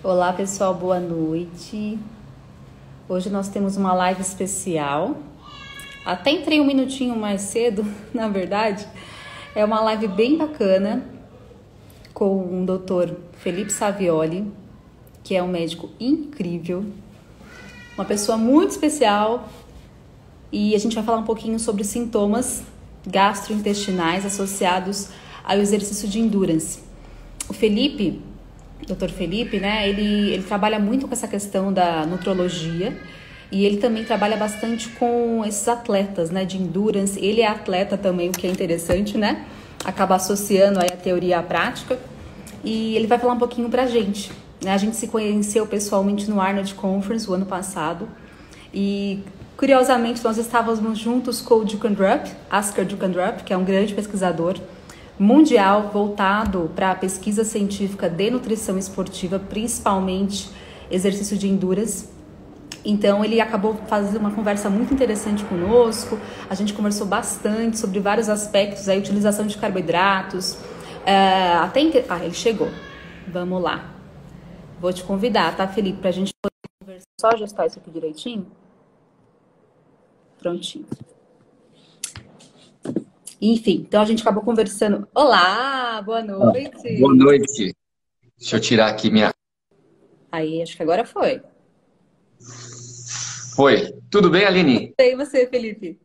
Olá pessoal, boa noite. Hoje nós temos uma live especial. Até entrei um minutinho mais cedo, na verdade. É uma live bem bacana com o Dr. Felipe Savioli, que é um médico incrível, uma pessoa muito especial. E a gente vai falar um pouquinho sobre sintomas gastrointestinais associados ao exercício de endurance. O Felipe, Dr. Felipe, né, ele trabalha muito com essa questão da nutrologia e ele também trabalha bastante com esses atletas, né, de endurance. Ele é atleta também, o que é interessante, né? Acaba associando aí a teoria à prática. E ele vai falar um pouquinho pra gente, né? A gente se conheceu pessoalmente no Arnold Conference o ano passado e curiosamente nós estávamos juntos com o Dukandrup, Askar Dukandrup, que é um grande pesquisador mundial voltado para a pesquisa científica de nutrição esportiva, principalmente exercício de endurance. Então ele acabou fazendo uma conversa muito interessante conosco. A gente conversou bastante sobre vários aspectos, a utilização de carboidratos. Ele chegou. Vamos lá. Vou te convidar, tá, Felipe, para a gente poder conversar. Só ajustar isso aqui direitinho. Prontinho. Enfim, então a gente acabou conversando. Olá, boa noite. Boa noite. Deixa eu tirar aqui minha. Aí, acho que agora foi. Foi. Tudo bem, Aline? E você, Felipe?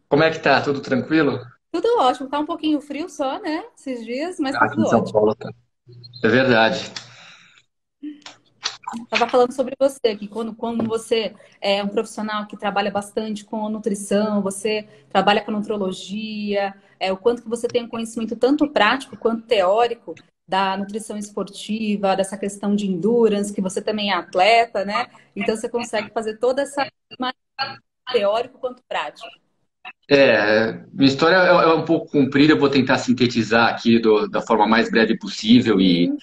Como é que tá? Tudo tranquilo? Tudo ótimo. Tá um pouquinho frio só, né? Esses dias, mas tá Aqui tudo em São ótimo. Paulo tá. É verdade. Tava falando sobre você aqui, quando você é um profissional que trabalha bastante com nutrição, você trabalha com nutrologia, o quanto que você tem um conhecimento tanto prático quanto teórico da nutrição esportiva, dessa questão de endurance, que você também é atleta, né? Então você consegue fazer toda essa mais teórico quanto prático. Minha história é um pouco comprida, eu vou tentar sintetizar aqui da forma mais breve possível. Sim.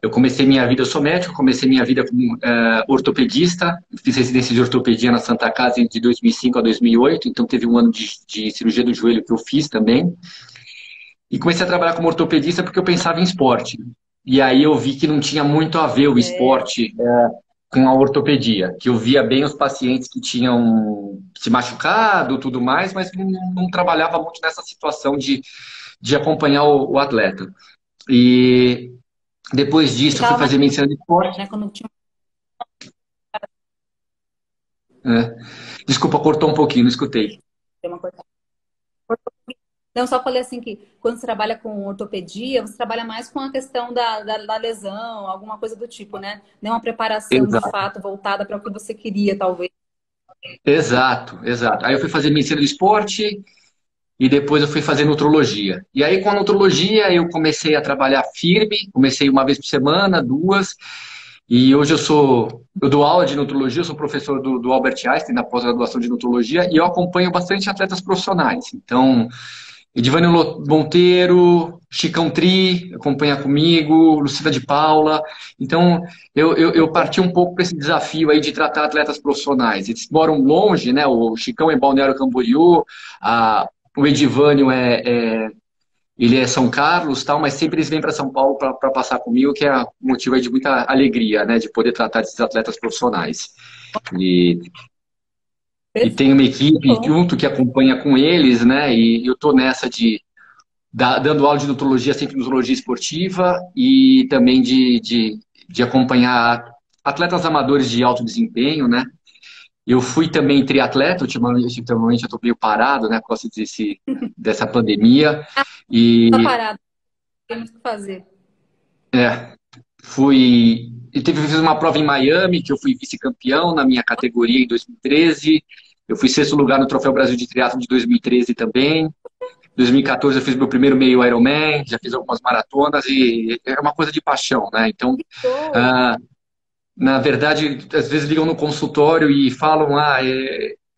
Eu comecei minha vida, eu sou médico, comecei minha vida como ortopedista, fiz residência de ortopedia na Santa Casa de 2005 a 2008, então teve um ano de cirurgia do joelho que eu fiz também. E comecei a trabalhar como ortopedista porque eu pensava em esporte. E aí eu vi que não tinha muito a ver o esporte com a ortopedia, que eu via bem os pacientes que tinham se machucado, tudo mais, mas não trabalhava muito nessa situação de acompanhar o atleta. E depois disso eu fui Ficava mais, fazer medicina de esporte. né, quando tinha Né? Desculpa, cortou um pouquinho, não escutei. uma coisa. Não, só falei assim que quando você trabalha com ortopedia, você trabalha mais com a questão da lesão, alguma coisa do tipo, né? Não uma preparação de Exato, fato voltada para o que você queria, talvez. exato, exato. Aí eu fui fazer medicina de esporte. E depois eu fui fazer nutrologia. E aí, com a nutrologia, eu comecei a trabalhar firme. Comecei uma vez por semana, duas. E hoje eu dou aula de nutrologia, eu sou professor do Albert Einstein, na pós-graduação de nutrologia, e eu acompanho bastante atletas profissionais. Então, Edivânio Monteiro, Chicão Tri, acompanha comigo, Lucida de Paula. Então, eu parti um pouco para esse desafio aí de tratar atletas profissionais. Eles moram longe, né? O Chicão é em Balneário Camboriú, o Edivânio ele é São Carlos, tal, mas sempre eles vêm para São Paulo para passar comigo, que é um motivo aí de muita alegria, né? De poder tratar desses atletas profissionais. E e tem uma equipe Bom, junto que acompanha com eles, né? E eu estou nessa dando aula de nutrologia, sempre nutrologia esportiva, e também de acompanhar atletas amadores de alto desempenho, né? Eu fui também triatleta, ultimamente eu estou meio parado, né? Por causa dessa pandemia. E tá parado, temos que fazer. fiz uma prova em Miami, que eu fui vice-campeão na minha categoria em 2013. Eu fui sexto lugar no Troféu Brasil de Triatlo de 2013 também. Em 2014 eu fiz meu primeiro meio Ironman, já fiz algumas maratonas e era uma coisa de paixão, né? Então, Show! ah, na verdade, às vezes ligam no consultório e falam,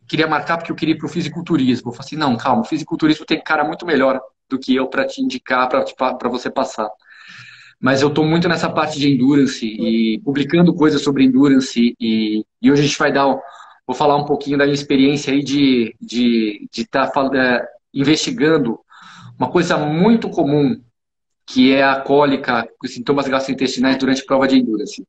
queria marcar porque eu queria ir para o fisiculturismo. Eu falo assim, não, calma, o fisiculturismo tem cara muito melhor do que eu para te indicar, para você passar. Mas eu estou muito nessa parte de endurance e publicando coisas sobre endurance e hoje a gente vou falar um pouquinho da minha experiência aí de estar investigando uma coisa muito comum que é a cólica com sintomas gastrointestinais durante prova de endurance.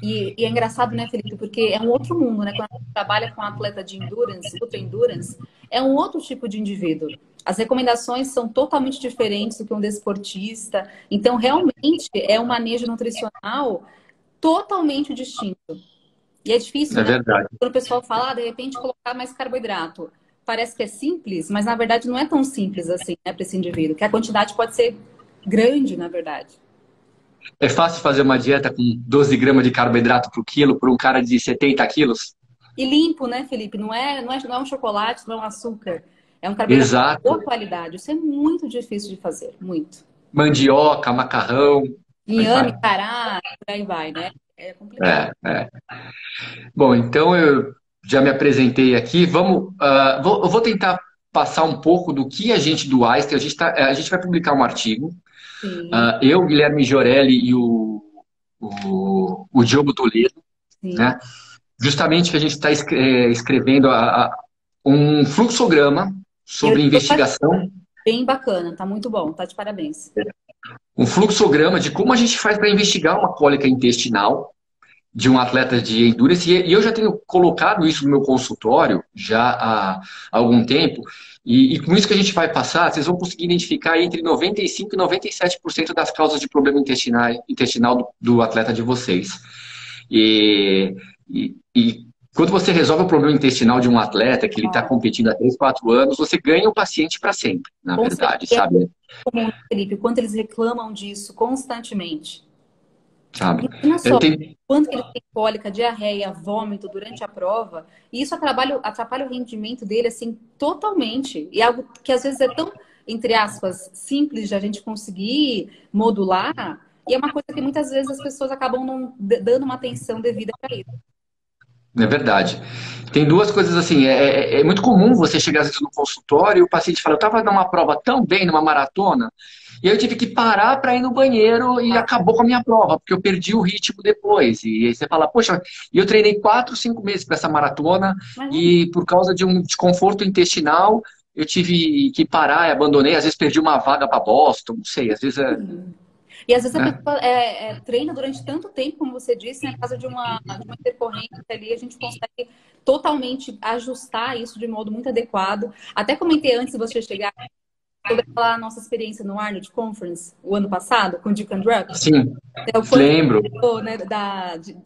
E é engraçado, né, Felipe? Porque é um outro mundo, né? Quando a gente trabalha com atleta de endurance, ultra endurance, é um outro tipo de indivíduo. As recomendações são totalmente diferentes do que um desportista. Então, realmente, é um manejo nutricional totalmente distinto. E é difícil, É né? verdade. Quando o pessoal fala, de repente, colocar mais carboidrato. Parece que é simples, mas na verdade não é tão simples assim, né, para esse indivíduo. Que a quantidade pode ser grande, na verdade. É fácil fazer uma dieta com 12 gramas de carboidrato por quilo para um cara de 70 quilos? E limpo, né, Felipe? Não é um chocolate, não é um açúcar. É um carboidrato de boa Exato. qualidade. Isso é muito difícil de fazer, muito. Mandioca, macarrão, aí Inhame, vai. cará, por aí vai, né? É complicado. É. Bom, então eu já me apresentei aqui. Eu vou tentar passar um pouco do que a gente do Einstein, a gente vai publicar um artigo. Sim, Eu, Guilherme Jorelli e o Diogo Toledo, sim. né? Justamente que a gente está escrevendo um fluxograma Eu sobre tô achando investigação, bem bacana, tá muito bom, tá de parabéns. um fluxograma de como a gente faz para investigar uma cólica intestinal de um atleta de endurance, e eu já tenho colocado isso no meu consultório já há algum tempo, e com isso que a gente vai passar, vocês vão conseguir identificar entre 95% e 97% das causas de problema intestinal do atleta de vocês. E quando você resolve o problema intestinal de um atleta que ele está Ó, competindo há 3, 4 anos, você ganha o paciente para sempre, na com verdade, certeza, sabe? é comum, né, Felipe, quanto eles reclamam disso constantemente. Sabe? Imagina Eu só, tenho, quanto que ele tem cólica, diarreia, vômito durante a prova, e isso atrapalha o rendimento dele, assim, totalmente. E algo que às vezes é tão, entre aspas, simples de a gente conseguir modular, e é uma coisa que muitas vezes as pessoas acabam não dando uma atenção devida para isso. É verdade. Tem duas coisas assim. É muito comum você chegar às vezes no consultório e o paciente fala: eu estava numa prova tão bem, numa maratona, e aí eu tive que parar para ir no banheiro e Tá? acabou com a minha prova, porque eu perdi o ritmo depois. E aí você fala: poxa, e eu treinei 4, 5 meses para essa maratona Imagina. e por causa de um desconforto intestinal eu tive que parar e abandonei. Às vezes perdi uma vaga para Boston, não sei. Às vezes é, E às vezes a né? pessoa treina durante tanto tempo, como você disse, né? Por causa de uma intercorrência ali, a gente consegue totalmente ajustar isso de modo muito adequado. Até comentei antes de você chegar sobre aquela nossa experiência no Arnold Conference, o ano passado, com o Deacon Drups. Sim, É, o quanto lembro. né,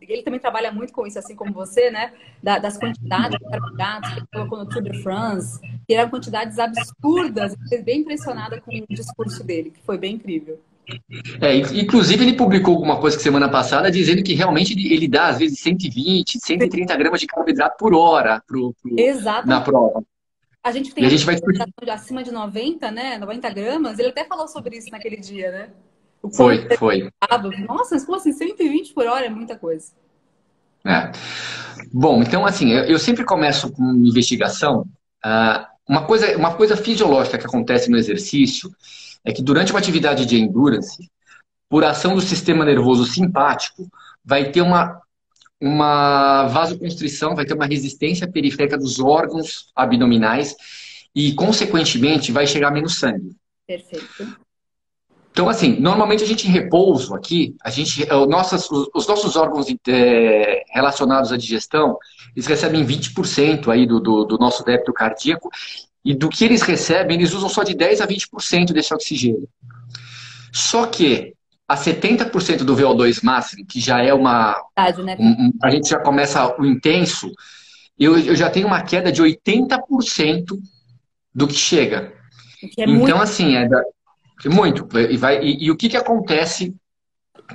ele também trabalha muito com isso, assim como você, né? Das quantidades de carboidratos que ele colocou no Tour de France, que eram quantidades absurdas. Eu fiquei bem impressionada com o discurso dele, que foi bem incrível. Inclusive, ele publicou alguma coisa que semana passada dizendo que realmente ele dá, às vezes, 120, 130 gramas de carboidrato por hora na Exatamente. prova. A gente que E tem a a gente vai. alimentação de acima de 90, né? 90 gramas, ele até falou sobre isso naquele dia, né? O quanto Foi. nossa, mas como assim, 120 por hora é muita coisa. É. Bom, então, assim, eu sempre começo com investigação. Uma coisa fisiológica que acontece no exercício é que durante uma atividade de endurance, por ação do sistema nervoso simpático, vai ter uma vasoconstrição, vai ter uma resistência periférica dos órgãos abdominais e, consequentemente, vai chegar menos sangue. Perfeito. Então, assim, normalmente a gente em repouso aqui, os nossos órgãos relacionados à digestão, eles recebem 20% aí do nosso débito cardíaco, e do que eles recebem, eles usam só de 10 a 20% desse oxigênio. Só que a 70% do VO2 máximo, que já é Verdade, né? a gente já começa o intenso, eu já tenho uma queda de 80% do que chega. Que é muito. Então, assim, muito. E o que acontece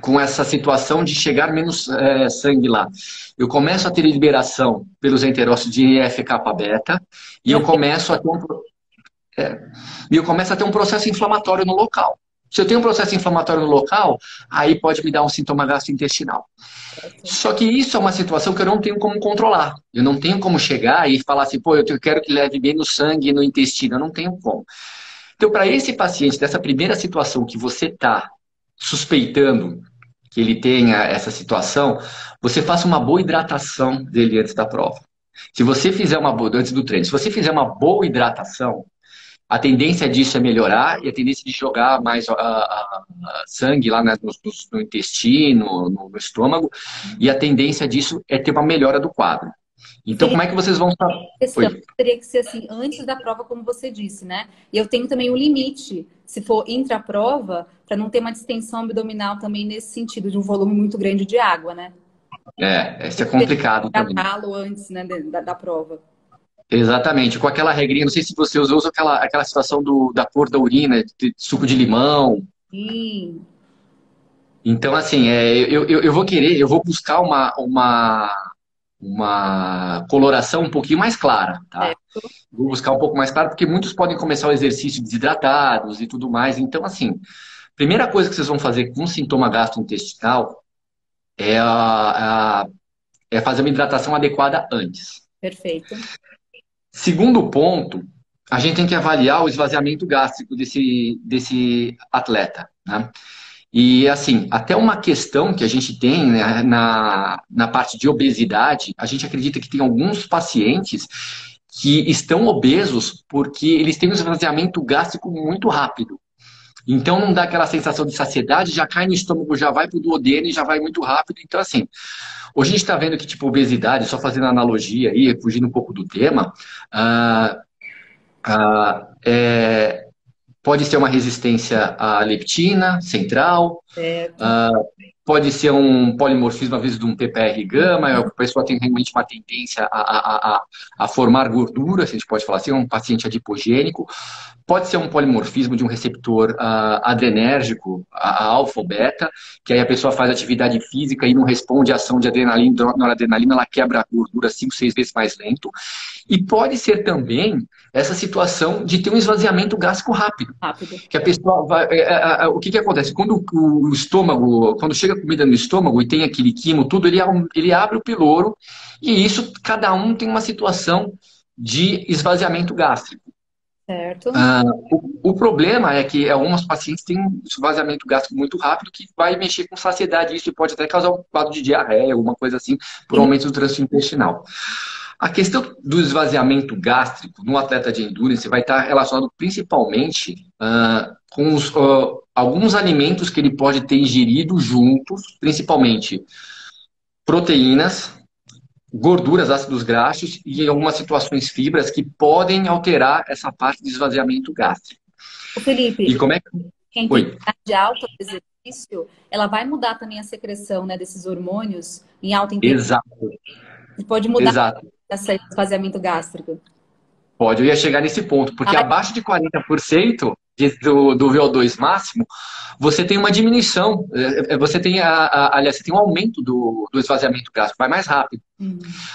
com essa situação de chegar menos sangue lá? Eu começo a ter liberação pelos enterócitos de NF-kappa-beta e eu começo a ter é, eu começo a ter um processo inflamatório no local. Se eu tenho um processo inflamatório no local, aí pode me dar um sintoma gastrointestinal. Só que isso é uma situação que eu não tenho como controlar. Eu não tenho como chegar e falar assim, pô, eu quero que leve menos sangue no intestino. Eu não tenho como. Então, para esse paciente, dessa primeira situação que você está suspeitando que ele tenha essa situação, você faça uma boa hidratação dele antes da prova. Se você fizer uma boa, antes do treino, se você fizer uma boa hidratação, a tendência disso é melhorar e a tendência de jogar mais sangue lá no intestino, no estômago, e a tendência disso é ter uma melhora do quadro. Então, como Felipe, é que vocês vão... questão Oi. teria que ser assim, antes da prova, como você disse, né? E eu tenho também um limite, se for intra-prova, para não ter uma distensão abdominal também nesse sentido, de um volume muito grande de água, né? Isso é complicado também. Tratá-lo antes, né, da prova. Exatamente, com aquela regrinha, não sei se você usou aquela situação da cor da urina, de suco de limão. Sim, Então, assim, eu vou buscar uma coloração um pouquinho mais clara, tá? certo. Vou buscar um pouco mais claro, porque muitos podem começar o exercício desidratados e tudo mais. Então, assim, primeira coisa que vocês vão fazer com sintoma gastrointestinal é, é fazer uma hidratação adequada antes. Perfeito. Segundo ponto, a gente tem que avaliar o esvaziamento gástrico desse atleta, né? E assim, até uma questão que a gente tem, né, na parte de obesidade, a gente acredita que tem alguns pacientes que estão obesos porque eles têm um esvaziamento gástrico muito rápido. Então não dá aquela sensação de saciedade, já cai no estômago, já vai para o duodeno e já vai muito rápido. Então, assim, hoje a gente está vendo que, tipo, obesidade, só fazendo analogia aí, fugindo um pouco do tema, ah, pode ser uma resistência à leptina central, Certo. pode ser um polimorfismo, às vezes, de um PPR gama, a pessoa tem realmente uma tendência a formar gordura, se a gente pode falar assim, é um paciente adipogênico. Pode ser um polimorfismo de um receptor adrenérgico, a alfa ou beta, que aí a pessoa faz atividade física e não responde à ação de adrenalina, noradrenalina, ela quebra a gordura 5, 6 vezes mais lento. E pode ser também essa situação de ter um esvaziamento gástrico rápido. Rápido. Que a pessoa vai. O que acontece? Quando o estômago, quando chega a comida no estômago e tem aquele quimo, tudo, ele abre o piloro, e isso, cada um tem uma situação de esvaziamento gástrico. Certo. Ah, o problema é que alguns pacientes têm um esvaziamento gástrico muito rápido que vai mexer com saciedade, isso pode até causar um quadro de diarreia, alguma coisa assim, por E aumento do trânsito intestinal. A questão do esvaziamento gástrico no atleta de endurance vai estar relacionado principalmente com alguns alimentos que ele pode ter ingerido juntos, principalmente proteínas, gorduras, ácidos graxos e em algumas situações fibras que podem alterar essa parte de esvaziamento gástrico. o Felipe, E como é que... quem tem Oi. intensidade alta do exercício, ela vai mudar também a secreção, né, desses hormônios em alta intensidade. Exato, Pode mudar exato. esse esvaziamento gástrico. Pode, eu ia chegar nesse ponto, porque Ah, abaixo de 40% do VO2 máximo, você tem uma diminuição, você tem, aliás, você tem um aumento do esvaziamento gástrico, vai mais rápido.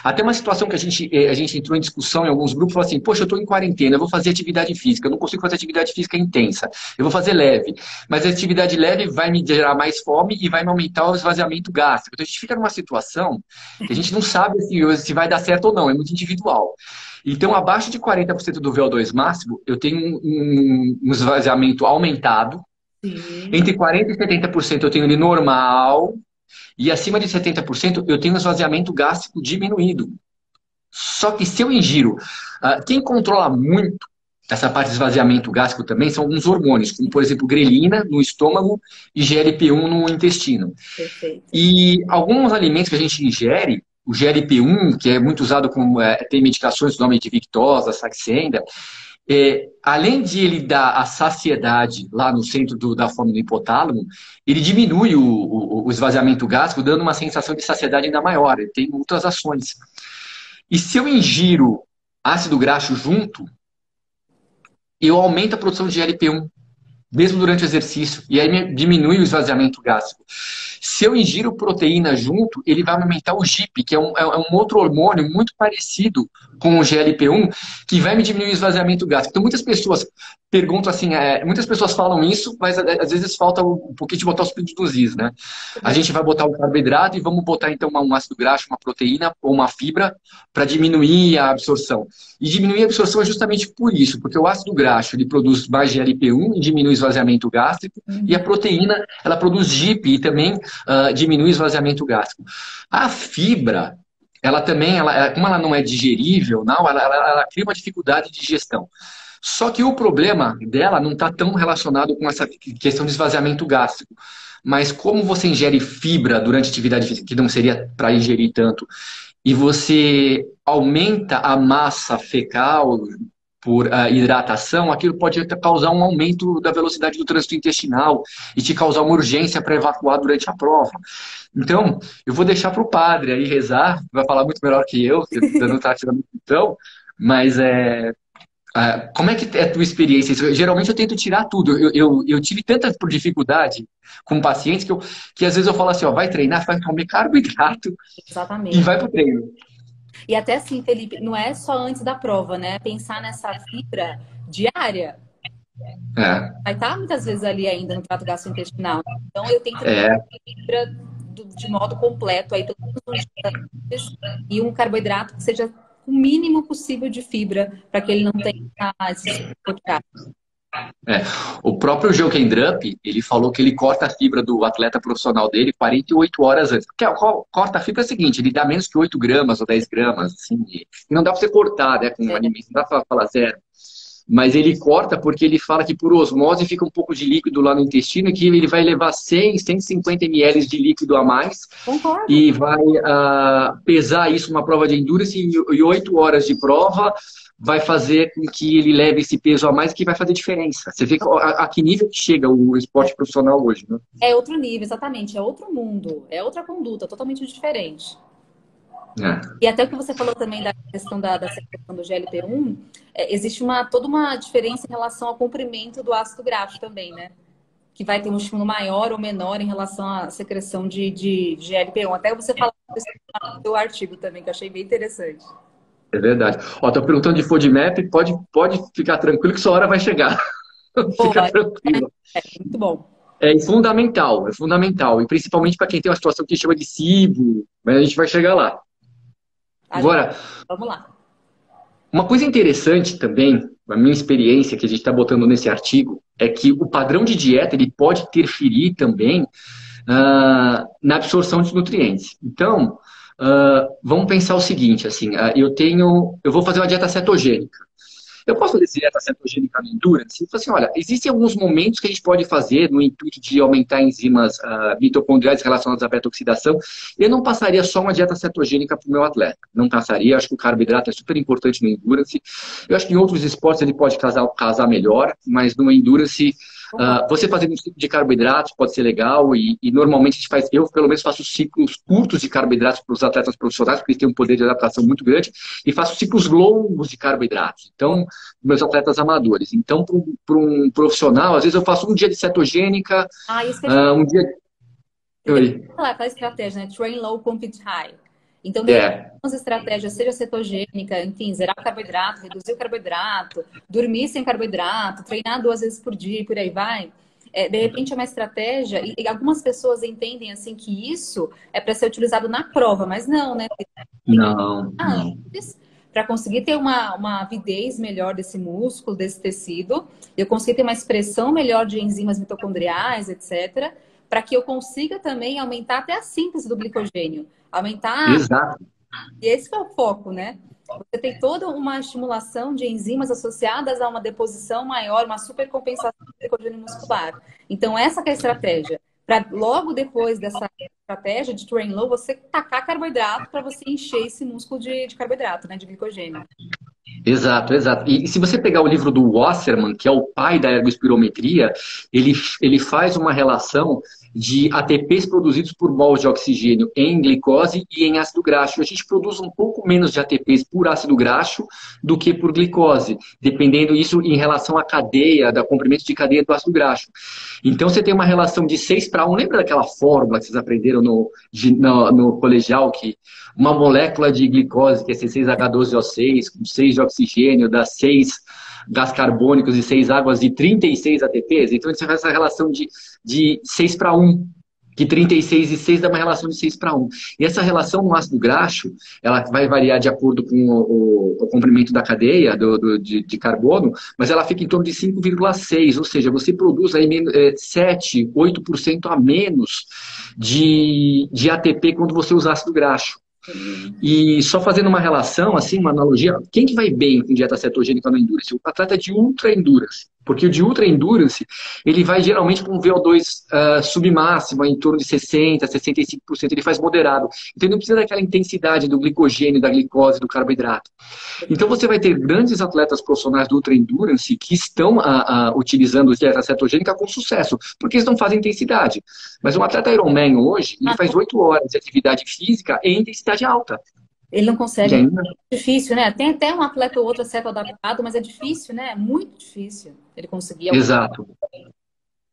Até uma situação que a gente entrou em discussão em alguns grupos, falou assim, poxa, eu estou em quarentena, eu vou fazer atividade física, eu não consigo fazer atividade física intensa, eu vou fazer leve, mas a atividade leve vai me gerar mais fome e vai me aumentar o esvaziamento gástrico. Então a gente fica numa situação que a gente não sabe se vai dar certo ou não, é muito individual. Então, abaixo de 40% do VO2 máximo, eu tenho um esvaziamento aumentado. sim. Entre 40% e 70% eu tenho ele normal. E acima de 70% eu tenho um esvaziamento gástrico diminuído. Só que se eu ingiro, quem controla muito essa parte de esvaziamento gástrico também são alguns hormônios, como por exemplo grelina no estômago e GLP-1 no intestino. Perfeito. E alguns alimentos que a gente ingere, o GLP-1, que é muito usado como tem medicações, o nome de Victoza, Saxenda, além de ele dar a saciedade lá no centro da fome do hipotálamo, ele diminui o esvaziamento gástrico, dando uma sensação de saciedade ainda maior. Ele tem outras ações. E se eu ingiro ácido graxo junto, eu aumento a produção de GLP-1, mesmo durante o exercício, e aí diminui o esvaziamento gástrico. Se eu ingiro proteína junto, ele vai aumentar o GIP, que é um outro hormônio muito parecido com o GLP-1, que vai me diminuir o esvaziamento gástrico. Então, muitas pessoas perguntam assim, muitas pessoas falam isso, mas às vezes falta um pouquinho de botar os pingos nos is, né? A gente vai botar o carboidrato e vamos botar então um ácido graxo, uma proteína ou uma fibra para diminuir a absorção. E diminuir a absorção é justamente por isso, porque o ácido graxo ele produz mais GLP-1 e diminui o esvaziamento gástrico, e a proteína ela produz GIP e também diminui o esvaziamento gástrico. A fibra, ela também, como ela não é digerível, não, ela cria uma dificuldade de digestão. Só que o problema dela não está tão relacionado com essa questão de esvaziamento gástrico. Mas como você ingere fibra durante a atividade física, que não seria para ingerir tanto, e você aumenta a massa fecal por hidratação, aquilo pode causar um aumento da velocidade do trânsito intestinal e te causar uma urgência para evacuar durante a prova. Então, eu vou deixar para o padre aí rezar, vai falar muito melhor que eu, dando tática da nutrição, mas como é que é a tua experiência? Geralmente eu tento tirar tudo. Eu tive tanta dificuldade com pacientes que às vezes eu falo assim, ó, vai treinar, vai comer carboidrato e Exatamente. vai pro treino. E até assim, Felipe, não é só antes da prova, né? Pensar nessa fibra diária. É, Vai estar muitas vezes ali ainda no trato gastrointestinal. Então, eu tento é, fibra de modo completo aí todos os dias e um carboidrato que seja o mínimo possível de fibra para que ele não tenha esses corticoidratos. é. O próprio Jürgen Drupp, ele falou que ele corta a fibra do atleta profissional dele 48 horas antes. Porque corta a fibra é o seguinte, ele dá menos que 8 gramas ou 10 gramas, assim, e não dá para você cortar, né, com um alimento, não dá para falar zero. Mas ele corta porque ele fala que por osmose fica um pouco de líquido lá no intestino, que ele vai levar 100, 150 ml de líquido a mais Concordo. e vai pesar isso numa prova de endurance e 8 horas de prova vai fazer com que ele leve esse peso a mais que vai fazer diferença. Você vê a que nível que chega o esporte profissional hoje, né? É outro nível, exatamente. É outro mundo. É outra conduta, totalmente diferente. É. E até o que você falou também da questão da secreção do GLP-1, existe toda uma diferença em relação ao comprimento do ácido graxo também, né? Que vai ter um estímulo maior ou menor em relação à secreção de GLP-1. Até você falou isso no seu artigo também, que eu achei bem interessante. É verdade. Ó, tô perguntando de FODMAP, pode ficar tranquilo que sua hora vai chegar. Fica Boa, tranquilo. muito bom. É fundamental, é fundamental. E principalmente para quem tem uma situação que chama de SIBO, mas a gente vai chegar lá. A gente, Agora, vamos lá. uma coisa interessante também, a minha experiência que a gente está botando nesse artigo, é que o padrão de dieta ele pode interferir também na absorção de nutrientes. Então, vamos pensar o seguinte, assim, eu vou fazer uma dieta cetogênica. Eu posso fazer dieta cetogênica no endurance? Eu falo assim, olha, existem alguns momentos que a gente pode fazer no intuito de aumentar enzimas mitocondriais relacionadas à beta-oxidação. Eu não passaria só uma dieta cetogênica para o meu atleta. Não passaria. Acho que o carboidrato é super importante no endurance. Eu acho que em outros esportes ele pode casar melhor, mas no endurance você fazer um ciclo de carboidratos pode ser legal e normalmente a gente faz, eu pelo menos faço ciclos curtos de carboidratos para os atletas profissionais, porque eles têm um poder de adaptação muito grande, e faço ciclos longos de carboidratos. Então, meus atletas amadores. Então, para um profissional, às vezes eu faço um dia de cetogênica, Isso que eu te um dia. Oi. falar, aquela estratégia, né? Train low, compete high. Então, de repente, É, as estratégias, seja cetogênica, enfim, zerar o carboidrato, reduzir o carboidrato, dormir sem carboidrato, treinar 2 vezes por dia e por aí vai. De repente é uma estratégia, e algumas pessoas entendem assim que isso é para ser utilizado na prova, mas não, né? Tem que não, treinar não. antes para conseguir ter uma avidez melhor desse músculo, desse tecido, eu conseguir ter uma expressão melhor de enzimas mitocondriais, etc., para que eu consiga também aumentar até a síntese do glicogênio. Aumentar, Exato. e esse que é o foco, né? Você tem toda uma estimulação de enzimas associadas a uma deposição maior, uma supercompensação do glicogênio muscular. Então, essa que é a estratégia. Para logo depois dessa estratégia de train low, você tacar carboidrato para você encher esse músculo de carboidrato, né? De glicogênio. Exato, exato. E se você pegar o livro do Wasserman, que é o pai da ergospirometria, ele faz uma relação de ATPs produzidos por mols de oxigênio em glicose e em ácido graxo. A gente produz um pouco menos de ATPs por ácido graxo do que por glicose, dependendo isso em relação à cadeia, da comprimento de cadeia do ácido graxo. Então você tem uma relação de 6:1. Lembra daquela fórmula que vocês aprenderam no colegial, que uma molécula de glicose, que é C6H12O6, com 6 de oxigênio, dá 6 gás carbônicos e 6 águas de 36 ATPs? Então, você faz essa relação de 6:1, que 36 e 6 dá uma relação de 6:1. E essa relação no ácido graxo, ela vai variar de acordo com o comprimento da cadeia de carbono, mas ela fica em torno de 5,6, ou seja, você produz aí 7, 8% a menos de ATP quando você usa ácido graxo. E só fazendo uma relação, assim, uma analogia, quem que vai bem com dieta cetogênica no endurance? O atleta de ultra endurance. Porque o de ultra endurance, ele vai geralmente com um VO2 submáximo, em torno de 60%, 65%, ele faz moderado. Então ele não precisa daquela intensidade do glicogênio, da glicose, do carboidrato. Então você vai ter grandes atletas profissionais do ultra endurance que estão utilizando dieta cetogênica com sucesso, porque eles não fazem intensidade. Mas um atleta Ironman hoje, ele faz 8 horas de atividade física em intensidade alta. Ele não E consegue. ainda... É difícil, né? Tem até um atleta ou outro certo adaptado, mas é difícil, né? É muito difícil ele conseguir alcançar. Exato,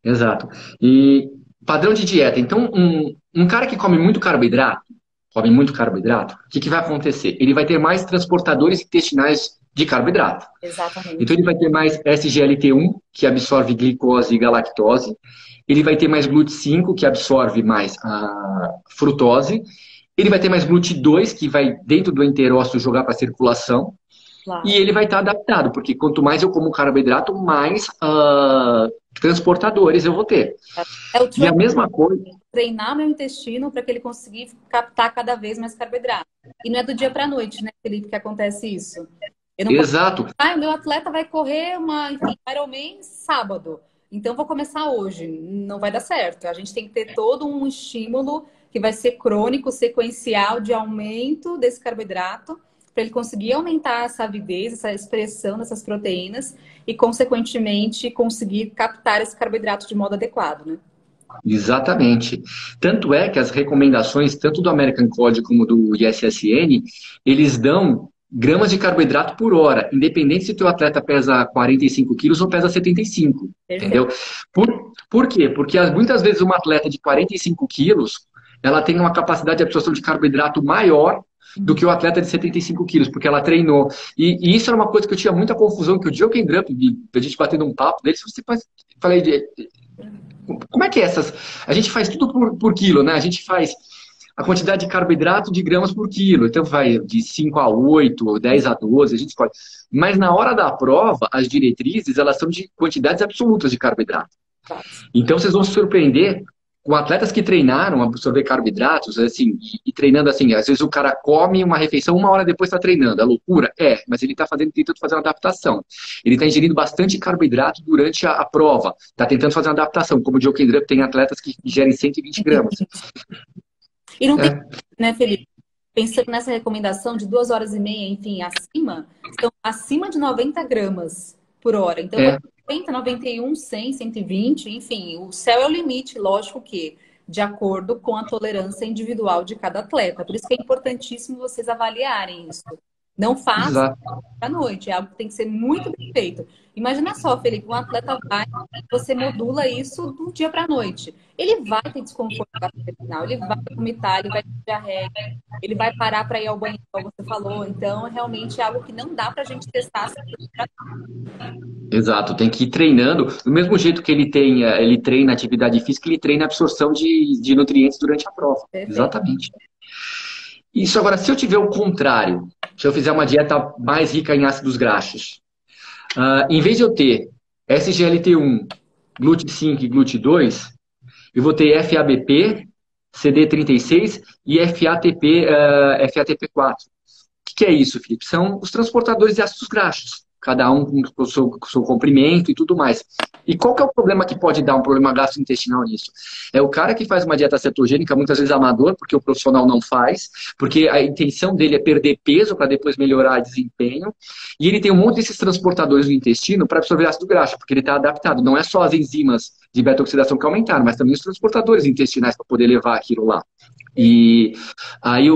exato. E padrão de dieta. Então, um cara que come muito carboidrato, o que vai acontecer? Ele vai ter mais transportadores intestinais de carboidrato. Então, Exatamente. ele vai ter mais SGLT1, que absorve glicose e galactose. Ele vai ter mais GLUT5, que absorve mais a frutose. Ele vai ter mais GLUT2, que vai dentro do enterócito jogar para a circulação. E Claro. ele vai estar adaptado, porque quanto mais eu como carboidrato, mais transportadores eu vou ter. É o E a mesma coisa... treinar meu intestino para que ele consiga captar cada vez mais carboidrato. E não é do dia para a noite, né, Felipe, que acontece isso. Eu não posso... Exato, Ah, meu atleta vai correr uma, enfim, Ironman sábado. Então vou começar hoje. Não vai dar certo. A gente tem que ter todo um estímulo que vai ser crônico, sequencial de aumento desse carboidrato para ele conseguir aumentar essa avidez, essa expressão dessas proteínas e, consequentemente, conseguir captar esse carboidrato de modo adequado, né? exatamente. Tanto é que as recomendações, tanto do American College como do ISSN, eles dão gramas de carboidrato por hora, independente se o teu atleta pesa 45 quilos ou pesa 75, Perfeito. entendeu? Por quê? Porque muitas vezes uma atleta de 45 quilos, ela tem uma capacidade de absorção de carboidrato maior do que o atleta de 75 quilos, porque ela treinou. E isso era uma coisa que eu tinha muita confusão, que o Jochen Drupp, a gente batendo um papo dele, você faz, falei, como é que é essas? A gente faz tudo por quilo, né? A gente faz a quantidade de carboidrato de gramas por quilo. Então vai de 5 a 8, 10 a 12, a gente escolhe. Mas na hora da prova, as diretrizes, elas são de quantidades absolutas de carboidrato. Então vocês vão se surpreender com atletas que treinaram absorver carboidratos, assim, e treinando assim, às vezes o cara come uma refeição, uma hora depois está treinando. É loucura? É, mas ele está tentando fazer uma adaptação. Ele está ingerindo bastante carboidrato durante a prova. Está tentando fazer uma adaptação. Como o Joe Kendrick, tem atletas que ingerem 120 gramas. E não tem, É, né, Felipe? Pensando nessa recomendação de 2 horas e meia, enfim, acima, são acima de 90 gramas por hora. Então, é, 90, 91, 100, 120, enfim, o céu é o limite, lógico que, de acordo com a tolerância individual de cada atleta. Por isso que é importantíssimo vocês avaliarem isso. Não faça exato. à noite, é algo que tem que ser muito bem feito. Imagina só, Felipe, um atleta vai, você modula isso do dia para a noite. Ele vai ter desconforto final, ele vai vomitar, ele vai ter diarreia, ele vai parar para ir ao banheiro, como você falou. Então, realmente é algo que não dá para a gente testar assim. Exato, tem que ir treinando. Do mesmo jeito que ele treina atividade física, ele treina a absorção de nutrientes durante a prova. Perfeito. Exatamente. Isso agora, se eu tiver o contrário, se eu fizer uma dieta mais rica em ácidos graxos, em vez de eu ter SGLT1, GLUT5 e GLUT2, eu vou ter FABP, CD36 e FATP4. O que é isso, Felipe? São os transportadores de ácidos graxos, cada um com o seu comprimento e tudo mais. E qual que é o problema que pode dar um problema gastrointestinal nisso? É o cara que faz uma dieta cetogênica, muitas vezes amador, porque o profissional não faz, porque a intenção dele é perder peso para depois melhorar o desempenho, e ele tem um monte desses transportadores no intestino para absorver ácido graxo, porque ele está adaptado. Não é só as enzimas de beta-oxidação que aumentaram, mas também os transportadores intestinais para poder levar aquilo lá. E aí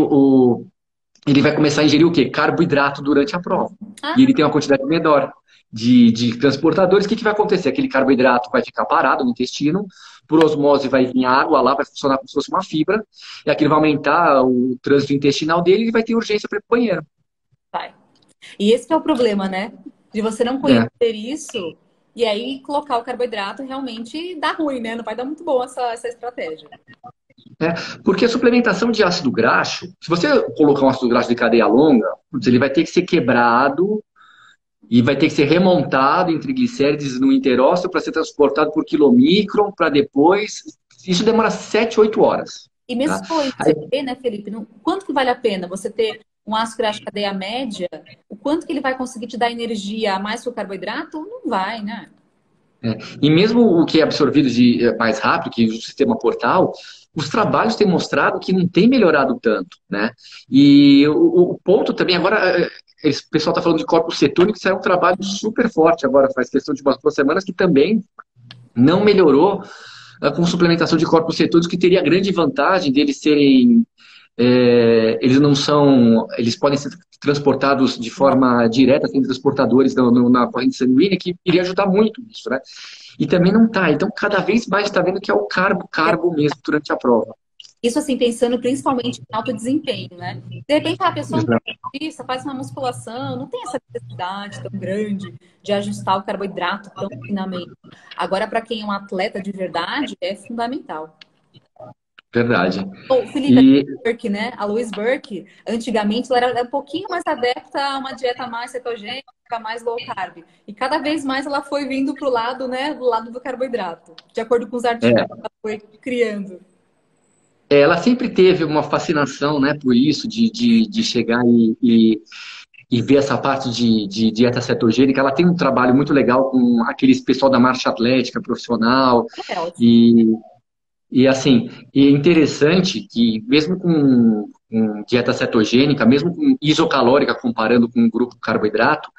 ele vai começar a ingerir o quê? Carboidrato durante a prova. E ele tem uma quantidade menor de transportadores. O que vai acontecer? Aquele carboidrato vai ficar parado no intestino, por osmose vai vir água lá, vai funcionar como se fosse uma fibra, e aquilo vai aumentar o trânsito intestinal dele e ele vai ter urgência para ir para o banheiro. Vai. E esse que é o problema, né? De você não conhecer isso e aí colocar o carboidrato realmente dá ruim, né? Não vai dar muito bom essa estratégia. Porque a suplementação de ácido graxo, se você colocar um ácido graxo de cadeia longa, ele vai ter que ser quebrado e vai ter que ser remontado em triglicérides no enterócito para ser transportado por quilomicron para depois. Isso demora 7, 8 horas. E tá? mesmo em Aí, você ver, né, Felipe, quanto que vale a pena você ter um ácido graxo cadeia média? O quanto que ele vai conseguir te dar energia a mais que o carboidrato? Não vai, né? e mesmo o que é absorvido mais rápido, que o sistema portal, os trabalhos têm mostrado que não tem melhorado tanto, né? E o ponto também, agora, o pessoal está falando de corpos cetônicos, isso é um trabalho super forte agora, faz questão de umas 2 semanas, que também não melhorou com suplementação de corpos cetônicos, que teria a grande vantagem deles serem eles não são, eles podem ser transportados de forma direta, sem transportadores na corrente sanguínea, que iria ajudar muito nisso, né? E também não tá. Então, cada vez mais está vendo que é o carbo mesmo durante a prova. Isso assim, pensando principalmente em alto desempenho, né? De repente, a pessoa não tem isso, faz uma musculação, não tem essa necessidade tão grande de ajustar o carboidrato tão finamente. Agora, para quem é um atleta de verdade, é fundamental. Verdade. O Felipe, a E Burke, né? A Louise Burke, antigamente ela era um pouquinho mais adepta a uma dieta mais cetogênica, mais low carb. E cada vez mais ela foi vindo para o lado, né? Do lado do carboidrato, de acordo com os artigos que é, ela foi criando. ela sempre teve uma fascinação, né, por isso, de chegar e ver essa parte de dieta cetogênica. Ela tem um trabalho muito legal com aqueles pessoal da marcha atlética profissional. É ótimo. E E assim, é interessante que mesmo com dieta cetogênica, mesmo com isocalórica, comparando com um grupo carboidrato,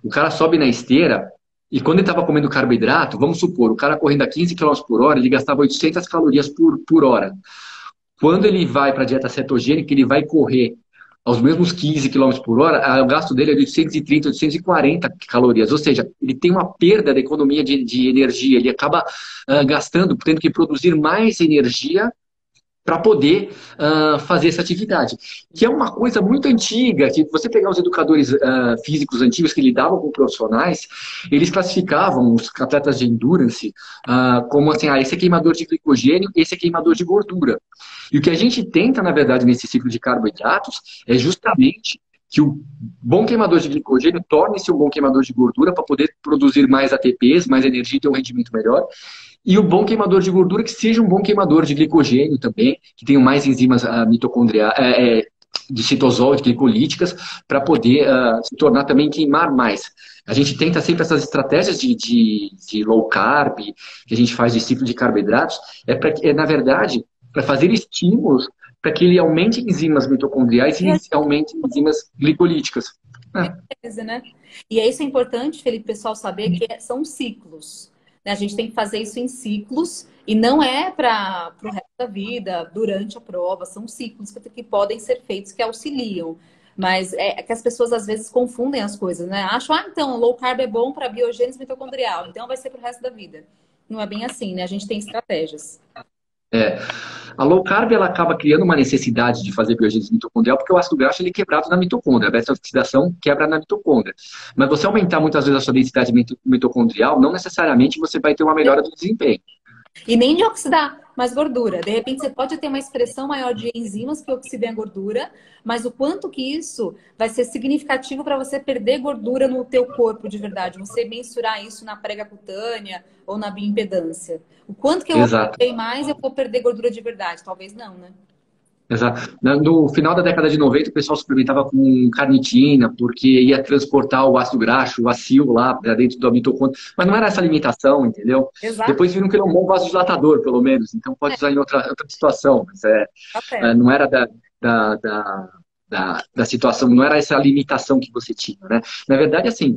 o cara sobe na esteira e quando ele estava comendo carboidrato, vamos supor, o cara correndo a 15 km por hora, ele gastava 800 calorias por hora. Quando ele vai para a dieta cetogênica, ele vai correr aos mesmos 15 km por hora, o gasto dele é de 830, 840 calorias. Ou seja, ele tem uma perda da economia de energia, ele acaba gastando, tendo que produzir mais energia para poder fazer essa atividade. Que é uma coisa muito antiga, que você pegar os educadores físicos antigos que lidavam com profissionais, eles classificavam os atletas de endurance como assim, esse é queimador de glicogênio, esse é queimador de gordura. E o que a gente tenta, na verdade, nesse ciclo de carboidratos é justamente que o bom queimador de glicogênio torne-se um bom queimador de gordura para poder produzir mais ATPs, mais energia e ter um rendimento melhor. E o bom queimador de gordura que seja um bom queimador de glicogênio também, que tenha mais enzimas mitocondriais, de citosol, de glicolíticas, para poder se tornar também queimar mais. A gente tenta sempre essas estratégias de low carb, que a gente faz de ciclo de carboidratos, na verdade, para fazer estímulos para que ele aumente enzimas mitocondriais e aumente enzimas glicolíticas. Beleza, né? E é isso é importante, Felipe, pessoal, saber que são ciclos. Né? A gente tem que fazer isso em ciclos e não é para o resto da vida, durante a prova. São ciclos que podem ser feitos, que auxiliam. Mas é que as pessoas às vezes confundem as coisas, né? Acham, então, low carb é bom para biogênese mitocondrial, então vai ser para o resto da vida. Não é bem assim, né? A gente tem estratégias. É. A low carb ela acaba criando uma necessidade de fazer biogênese mitocondrial porque o ácido graxo ele é quebrado na mitocôndria, a beta-oxidação quebra na mitocôndria. Mas você aumentar muitas vezes a sua densidade mitocondrial, não necessariamente você vai ter uma melhora do desempenho. E nem de oxidar mais gordura. De repente, você pode ter uma expressão maior de enzimas que oxidem a gordura, mas o quanto que isso vai ser significativo para você perder gordura no teu corpo de verdade. Você mensurar isso na prega cutânea ou na bioimpedância. O quanto que eu oxidei mais, eu vou perder gordura de verdade? Talvez não, né? Exato. No final da década de 90, o pessoal suplementava com carnitina, porque ia transportar o ácido graxo, o acil lá para dentro do mitocôndria. Mas não era essa limitação, entendeu? Exato. Depois viram que ele é um bom vasodilatador, pelo menos. Então pode usar em outra situação. Mas não era da situação, não era essa limitação que você tinha, né? Na verdade, assim,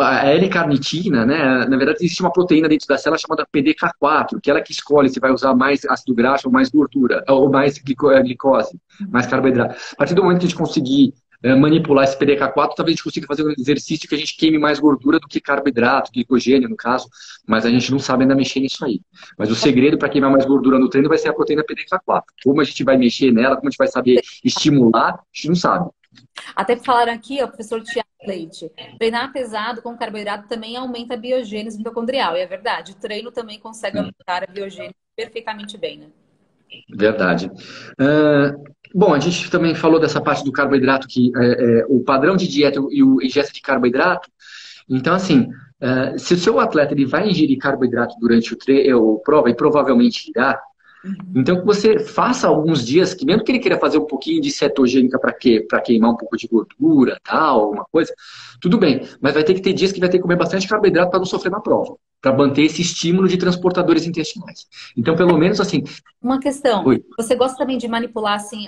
a L-carnitina, né? Na verdade, existe uma proteína dentro da célula chamada PDK4, que é ela que escolhe se vai usar mais ácido graxo ou mais gordura, ou mais glicose, mais carboidrato. A partir do momento que a gente conseguir manipular esse PDK4, talvez a gente consiga fazer um exercício que a gente queime mais gordura do que carboidrato, glicogênio, no caso, mas a gente não sabe ainda mexer nisso aí. Mas o segredo para queimar mais gordura no treino vai ser a proteína PDK4. Como a gente vai mexer nela, como a gente vai saber estimular, a gente não sabe. Até falaram aqui, ó, professor Tiago Leite, treinar pesado com carboidrato também aumenta a biogênese mitocondrial. E é verdade, o treino também consegue aumentar a biogênese perfeitamente bem, né? Verdade. Bom, a gente também falou dessa parte do carboidrato, que o padrão de dieta e o ingesta de carboidrato. Então, assim, se o seu atleta ele vai ingerir carboidrato durante o prova, e provavelmente irá, Uhum. Então, que você faça alguns dias, que mesmo que ele queira fazer um pouquinho de cetogênica para quê? Para queimar um pouco de gordura, tal, alguma coisa, tudo bem. Mas vai ter que ter dias que vai ter que comer bastante carboidrato para não sofrer na prova, para manter esse estímulo de transportadores intestinais. Então, pelo menos assim. Uma questão, Oi. você gosta também de manipular assim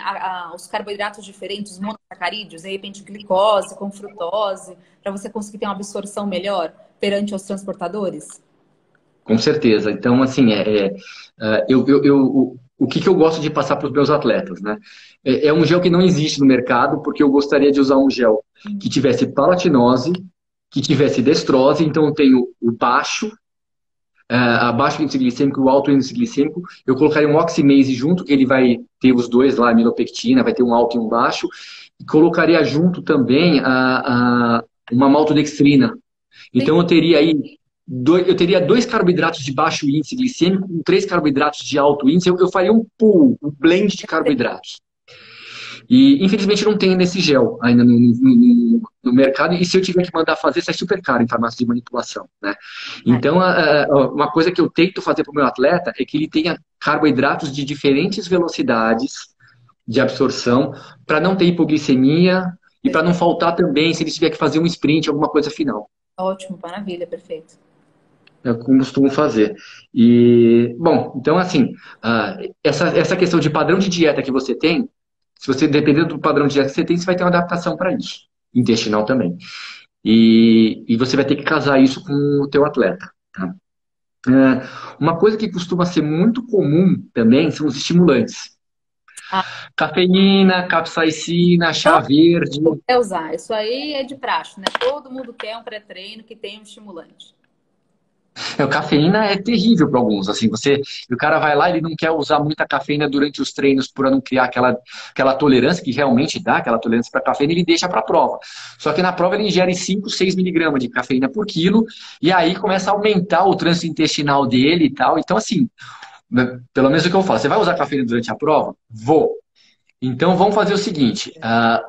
os carboidratos diferentes, os monossacarídeos, de repente glicose com frutose, para você conseguir ter uma absorção melhor perante os transportadores? Com certeza. Então, assim, o que eu gosto de passar para os meus atletas, né? É um gel que não existe no mercado, porque eu gostaria de usar um gel que tivesse palatinose, que tivesse destrose. Então, eu tenho o baixo, abaixo índice glicêmico e o alto índice glicêmico. Eu colocaria um oximase junto, que ele vai ter os dois lá, a aminopectina, vai ter um alto e um baixo. E colocaria junto também uma maltodextrina. Sim. Então, eu teria dois carboidratos de baixo índice glicêmico com três carboidratos de alto índice. Eu faria um pool, um blend de carboidratos. E, infelizmente, não tem nesse gel ainda no mercado. E se eu tiver que mandar fazer, sai super caro em farmácia de manipulação, né? É, Então, uma coisa que eu tento fazer para o meu atleta é que ele tenha carboidratos de diferentes velocidades de absorção para não ter hipoglicemia e para não faltar também se ele tiver que fazer um sprint, alguma coisa final. ótimo, maravilha, perfeito. É como costumo fazer. E, bom, então assim, essa questão de padrão de dieta que você tem, se você, dependendo do padrão de dieta que você tem, você vai ter uma adaptação para isso, intestinal também. E você vai ter que casar isso com o teu atleta, tá? Uma coisa que costuma ser muito comum também são os estimulantes. Ah, Cafeína, capsaicina, chá todo verde. mundo quer usar, isso aí é de praxe, né? Todo mundo quer um pré-treino que tenha um estimulante. A cafeína é terrível para alguns, assim, o cara vai lá, ele não quer usar muita cafeína durante os treinos para não criar aquela tolerância que realmente dá, aquela tolerância para cafeína, ele deixa para a prova. Só que na prova ele ingere 5, 6 miligramas de cafeína por quilo, e aí começa a aumentar o trânsito intestinal dele e tal. Então, assim, pelo menos o que eu falo, você vai usar cafeína durante a prova? Vou. Então vamos fazer o seguinte,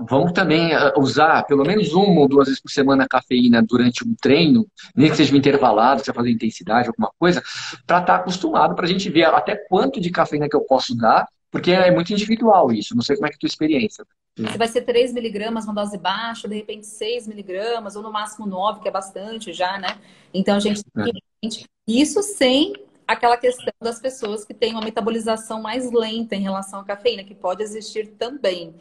vamos também usar pelo menos uma ou duas vezes por semana a cafeína durante um treino, nem que seja um intervalado, você fazer intensidade, alguma coisa, para estar acostumado, para a gente ver até quanto de cafeína que eu posso dar, porque é muito individual isso, não sei como é que é a tua experiência. Se vai ser 3 miligramas, uma dose baixa, de repente 6 miligramas, ou no máximo 9, que é bastante já, né? Então a gente tem que... Isso sem aquela questão das pessoas que têm uma metabolização mais lenta em relação à cafeína, que pode existir também.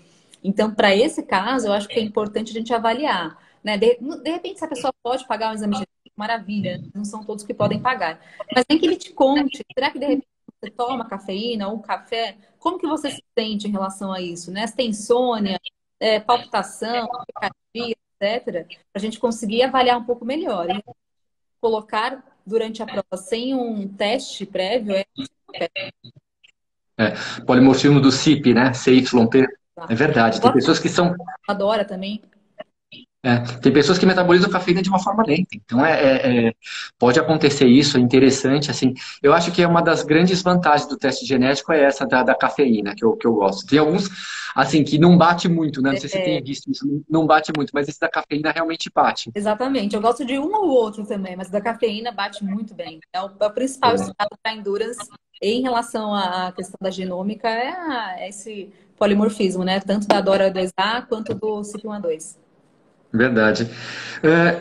Então, para esse caso, eu acho que é importante a gente avaliar, né? De repente, se a pessoa pode pagar um exame genético, maravilha, né? Não são todos que podem pagar. Mas nem que ele te conte, será que de repente você toma cafeína ou café? Como que você se sente em relação a isso, né? Você tem insônia, palpitação, taquicardia, etc. Para a gente conseguir avaliar um pouco melhor. E colocar durante a prova sem um teste prévio É, polimorfismo do CYP, né? CYP. É verdade. Tem pessoas que são adora também. Tem pessoas que metabolizam cafeína de uma forma lenta. Então, pode acontecer isso, é interessante. Assim, eu acho que é uma das grandes vantagens do teste genético é essa da cafeína, que eu gosto. Tem alguns, assim, que não bate muito, né? Não sei se você tem visto isso, não bate muito, mas esse da cafeína realmente bate. Exatamente. Eu gosto de um ou outro também, mas da cafeína bate muito bem. É o principal estado para endurance em relação à questão da genômica é esse polimorfismo, né? Tanto da DORA 2A quanto do CYP1A2. Verdade.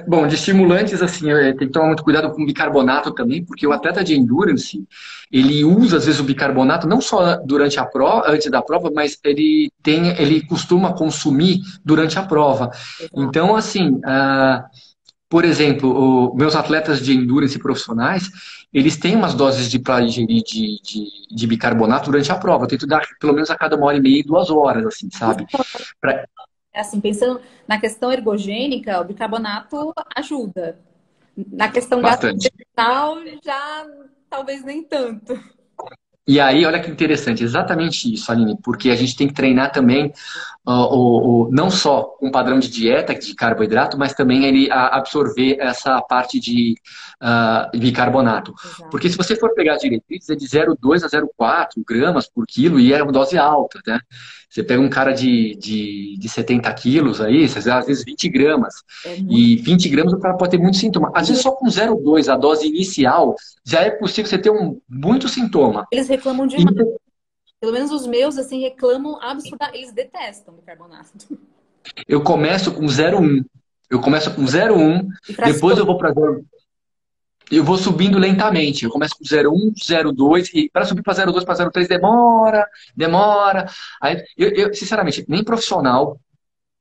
Bom, de estimulantes, assim, tem que tomar muito cuidado com o bicarbonato também, porque o atleta de endurance, ele usa, às vezes, o bicarbonato, não só durante a prova, antes da prova, mas ele costuma consumir durante a prova. Exato. Então, assim, por exemplo, meus atletas de endurance profissionais, eles têm umas doses para ingerir de bicarbonato durante a prova. Eu tento dar pelo menos a cada 1h30, 2 horas, assim, sabe? Pra- Assim, pensando na questão ergogênica, o bicarbonato ajuda. Na questão Bastante. gastrointestinal, já talvez nem tanto. E aí, olha que interessante, exatamente isso, Aline, porque a gente tem que treinar também não só um padrão de dieta de carboidrato, mas também ele absorver essa parte de bicarbonato. Exato. Porque se você for pegar as diretrizes, é de 0,2 a 0,4 gramas por quilo e é uma dose alta, né? Você pega um cara de 70 quilos aí, às vezes 20 gramas. É muito. E 20 gramas o cara pode ter muito sintoma. Às vezes só com 0,2, a dose inicial, já é possível você ter muito sintoma. Eles reclamam E demais. Pelo menos os meus, assim, reclamam absurdamente. Eles detestam bicarbonato. eu começo com 0,1. Eu começo com 0,1, E para depois eu vou para eu vou subindo lentamente. Eu começo com 0,1, 0,2, e para subir para 0,2, para 0,3 demora, demora. Aí, sinceramente, nem profissional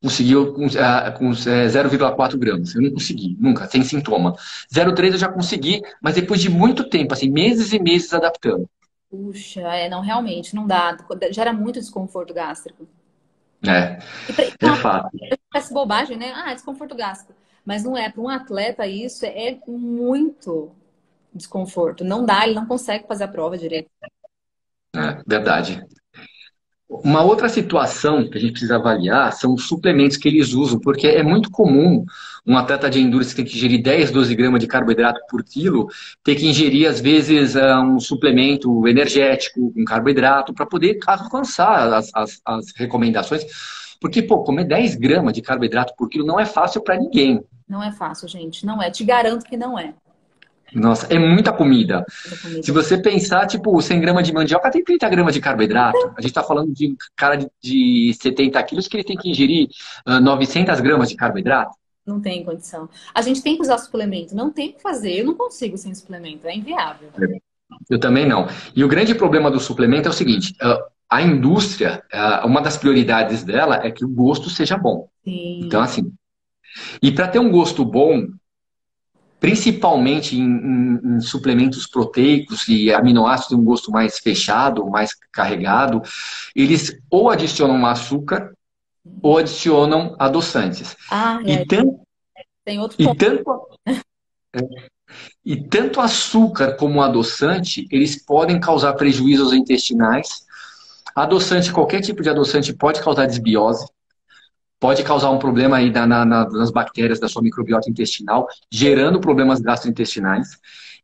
conseguiu com 0,4 gramas. Eu não consegui, nunca, sem sintoma. 0,3 eu já consegui, mas depois de muito tempo, assim, meses e meses adaptando. puxa, não, realmente, não dá. Gera muito desconforto gástrico. É, é Então, fato. parece bobagem, né? Ah, desconforto gástrico. Mas não é. Para um atleta, isso é muito desconforto. Não dá, ele não consegue fazer a prova direito. É, verdade. Uma outra situação que a gente precisa avaliar são os suplementos que eles usam, porque é muito comum um atleta de endurance que tem que ingerir 10, 12 gramas de carboidrato por quilo, ter que ingerir, às vezes, um suplemento energético com carboidrato para poder alcançar as recomendações. Porque, pô, comer 10 gramas de carboidrato por quilo não é fácil para ninguém. Não é fácil, gente. Não é. Te garanto que não é. Nossa, é muita comida. Essa Se comida. você pensar, tipo, 100 gramas de mandioca tem 30 gramas de carboidrato. A gente está falando de um cara de 70 quilos que ele tem que ingerir 900 gramas de carboidrato. Não tem condição. A gente tem que usar suplemento. Não tem o que fazer. Eu não consigo sem suplemento. É inviável. Eu também não. E o grande problema do suplemento é o seguinte: a indústria, uma das prioridades dela é que o gosto seja bom. Então, Sim. assim, e para ter um gosto bom, principalmente em suplementos proteicos e aminoácidos de um gosto mais fechado, mais carregado, eles ou adicionam açúcar ou adicionam adoçantes. Ah, E tanto, tem outro e ponto. tanto, e tanto açúcar como adoçante, eles podem causar prejuízos intestinais. Adoçante, qualquer tipo de adoçante pode causar desbiose, pode causar um problema aí nas bactérias da sua microbiota intestinal, gerando problemas gastrointestinais.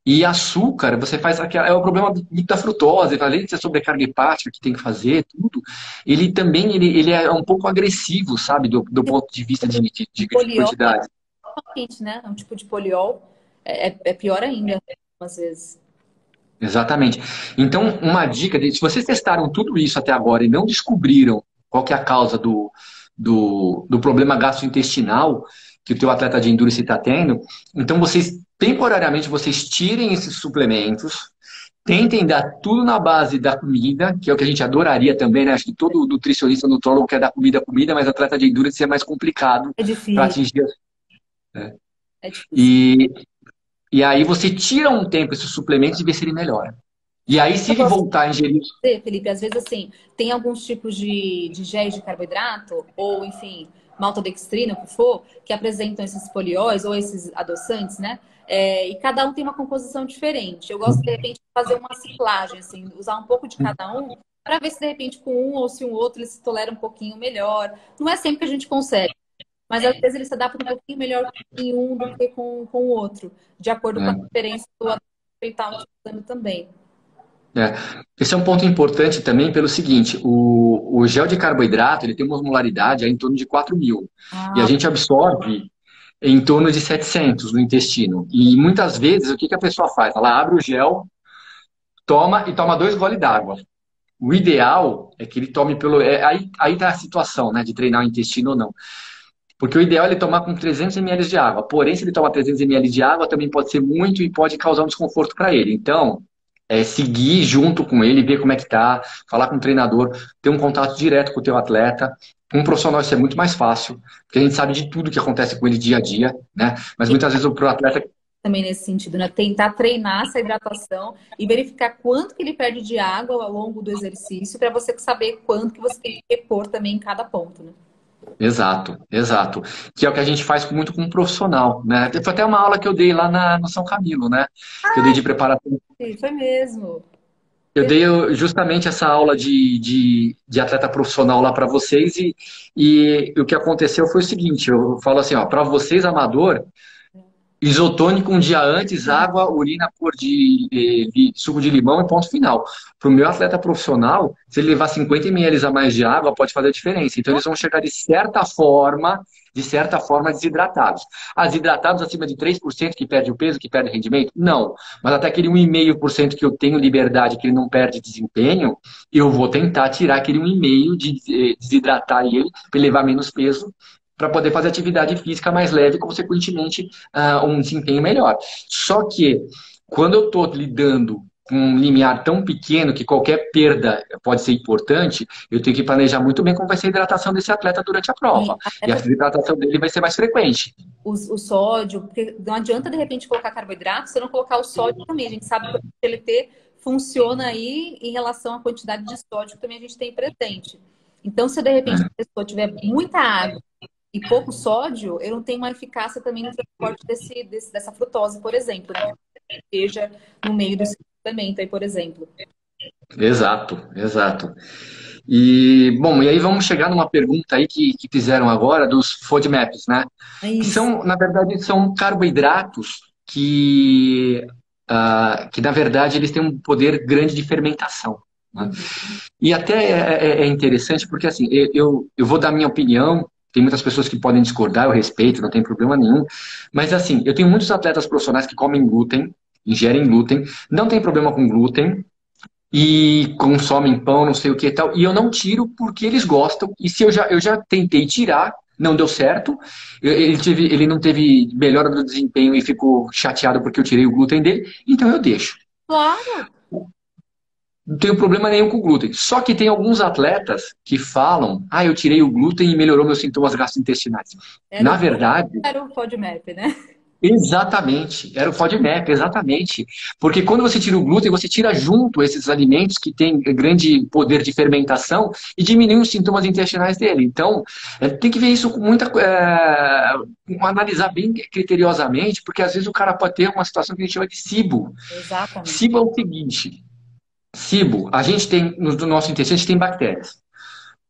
E açúcar, você faz é o problema da frutose, além de ser sobrecarga hepática que tem que fazer, tudo, ele também ele é um pouco agressivo, sabe, do ponto de vista de Poliol é quantidade. quente, né? É um tipo de poliol. É pior ainda, às vezes. Exatamente. Então, uma dica, se vocês testaram tudo isso até agora e não descobriram qual que é a causa do problema gastrointestinal que o teu atleta de endurance está tendo, então vocês, temporariamente, vocês tirem esses suplementos, tentem dar tudo na base da comida, que é o que a gente adoraria também, né? Acho que todo nutricionista, nutrólogo quer dar comida, mas atleta de endurance é mais complicado É para difícil, atingir. Né? é difícil. E, e aí você tira um tempo esses suplementos e vê se ele melhora. E aí, se Eu ele gosto voltar a ingerir. de dizer, Felipe, às vezes assim, tem alguns tipos de géis de carboidrato, ou enfim, maltodextrina, o que for, que apresentam esses polióis ou esses adoçantes, né? E cada um tem uma composição diferente. Eu gosto, de repente, de fazer uma ciclagem, assim, usar um pouco de cada um, para ver se de repente com um ou se um outro ele se tolera um pouquinho melhor. Não é sempre que a gente consegue. Mas às vezes ele se adapta um pouquinho melhor em um do que com o outro, de acordo com a Né? diferença do alimento que ele está utilizando também. É. Esse é um ponto importante também pelo seguinte, o gel de carboidrato ele tem uma osmolaridade aí em torno de 4.000 e a Ah, gente absorve em torno de 700 no intestino. E muitas vezes o que que a pessoa faz? Ela abre o gel, toma e toma 2 goles d'água. O ideal é que ele tome pelo... aí tá a situação, né, de treinar o intestino ou não. Porque o ideal é ele tomar com 300 ml de água. Porém, se ele tomar 300 ml de água, também pode ser muito e pode causar um desconforto para ele. Então, seguir junto com ele, ver como é que tá, falar com o treinador, ter um contato direto com o teu atleta. Com um profissional isso é muito mais fácil, porque a gente sabe de tudo que acontece com ele dia a dia, né? Mas muitas vezes o pro atleta. também nesse sentido, né? Tentar treinar essa hidratação e verificar quanto que ele perde de água ao longo do exercício, para você saber quanto que você tem que repor também em cada ponto, né? Exato, exato. Que é o que a gente faz muito com um profissional, né? Foi até uma aula que eu dei lá no São Camilo, né? Que eu dei de preparação. Sim, foi mesmo. Eu dei justamente essa aula de atleta profissional lá para vocês e o que aconteceu foi o seguinte, eu falo assim, ó, para vocês amador, Isotônico um dia antes, água, urina, cor de suco de limão e ponto final. Para o meu atleta profissional, se ele levar 50 ml a mais de água, pode fazer a diferença. Então, eles vão chegar de certa forma, desidratados. Ah, desidratados acima de 3% que perde o peso, que perde o rendimento? Não. Mas até aquele 1,5% que eu tenho liberdade, que ele não perde desempenho, eu vou tentar tirar aquele 1,5% de desidratar ele, para ele levar menos peso para poder fazer atividade física mais leve e, consequentemente, um desempenho melhor. Só que, quando eu estou lidando com um limiar tão pequeno que qualquer perda pode ser importante, eu tenho que planejar muito bem como vai ser a hidratação desse atleta durante a prova. E até E a porque hidratação dele vai ser mais frequente. o sódio, porque não adianta de repente colocar carboidrato, você não colocar o sódio também. A gente sabe que o TLT funciona aí em relação à quantidade de sódio que também a gente tem presente. Então, se de repente a pessoa tiver muita água e pouco sódio, eu não tenho uma eficácia também no transporte dessa frutose, por exemplo, né? Que esteja no meio do suplemento aí, por exemplo. Exato, exato. E, bom, e aí vamos chegar numa pergunta aí que fizeram agora dos FODMAPs, né? É Que isso. são, na verdade, são carboidratos que na verdade, eles têm um poder grande de fermentação, né? Uhum. E até é interessante porque, assim, eu vou dar minha opinião, tem muitas pessoas que podem discordar, eu respeito, não tem problema nenhum, mas, assim, eu tenho muitos atletas profissionais que comem glúten, ingerem glúten, não tem problema com glúten, e consomem pão, não sei o que e tal, e eu não tiro porque eles gostam, e se eu já tentei tirar, não deu certo, ele não teve melhora do desempenho e ficou chateado porque eu tirei o glúten dele, então eu deixo. Claro, Não tenho problema nenhum com o glúten. Só que tem alguns atletas que falam, eu tirei o glúten e melhorou meus sintomas gastrointestinais. era Na o glúten, verdade, era o FODMAP, né? exatamente, era o FODMAP, exatamente. Porque quando você tira o glúten, você tira junto esses alimentos que têm grande poder de fermentação e diminui os sintomas intestinais dele. Então, tem que ver isso com analisar bem criteriosamente, porque às vezes o cara pode ter uma situação que a gente chama de SIBO. Exatamente. SIBO é o seguinte, SIBO, a gente tem, no nosso intestino, a gente tem bactérias.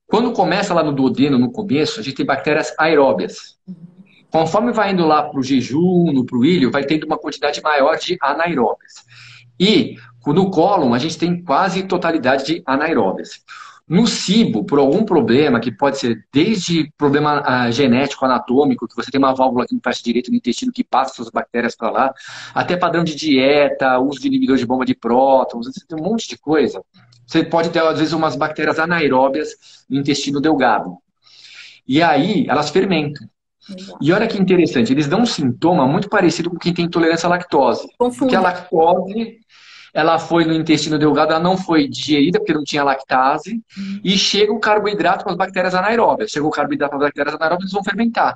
Quando começa lá no duodeno, no começo, a gente tem bactérias aeróbias. Conforme vai indo lá para o jejum, para o ilho, vai tendo uma quantidade maior de anaeróbias. E no cólon, a gente tem quase totalidade de anaeróbias. No cibo, por algum problema, que pode ser desde problema genético, anatômico, que você tem uma válvula que não fecha direito no intestino, que passa suas bactérias para lá, até padrão de dieta, uso de inibidor de bomba de prótons, você tem um monte de coisa. Você pode ter, às vezes, umas bactérias anaeróbias no intestino delgado. E aí, elas fermentam. Exato. E olha que interessante, eles dão um sintoma muito parecido com quem tem intolerância à lactose. Porque a Confunde. lactose, ela foi no intestino delgado, ela não foi digerida porque não tinha lactase, e chega o carboidrato para as bactérias anaeróbias. Chega o carboidrato para as bactérias anaeróbias, eles vão fermentar.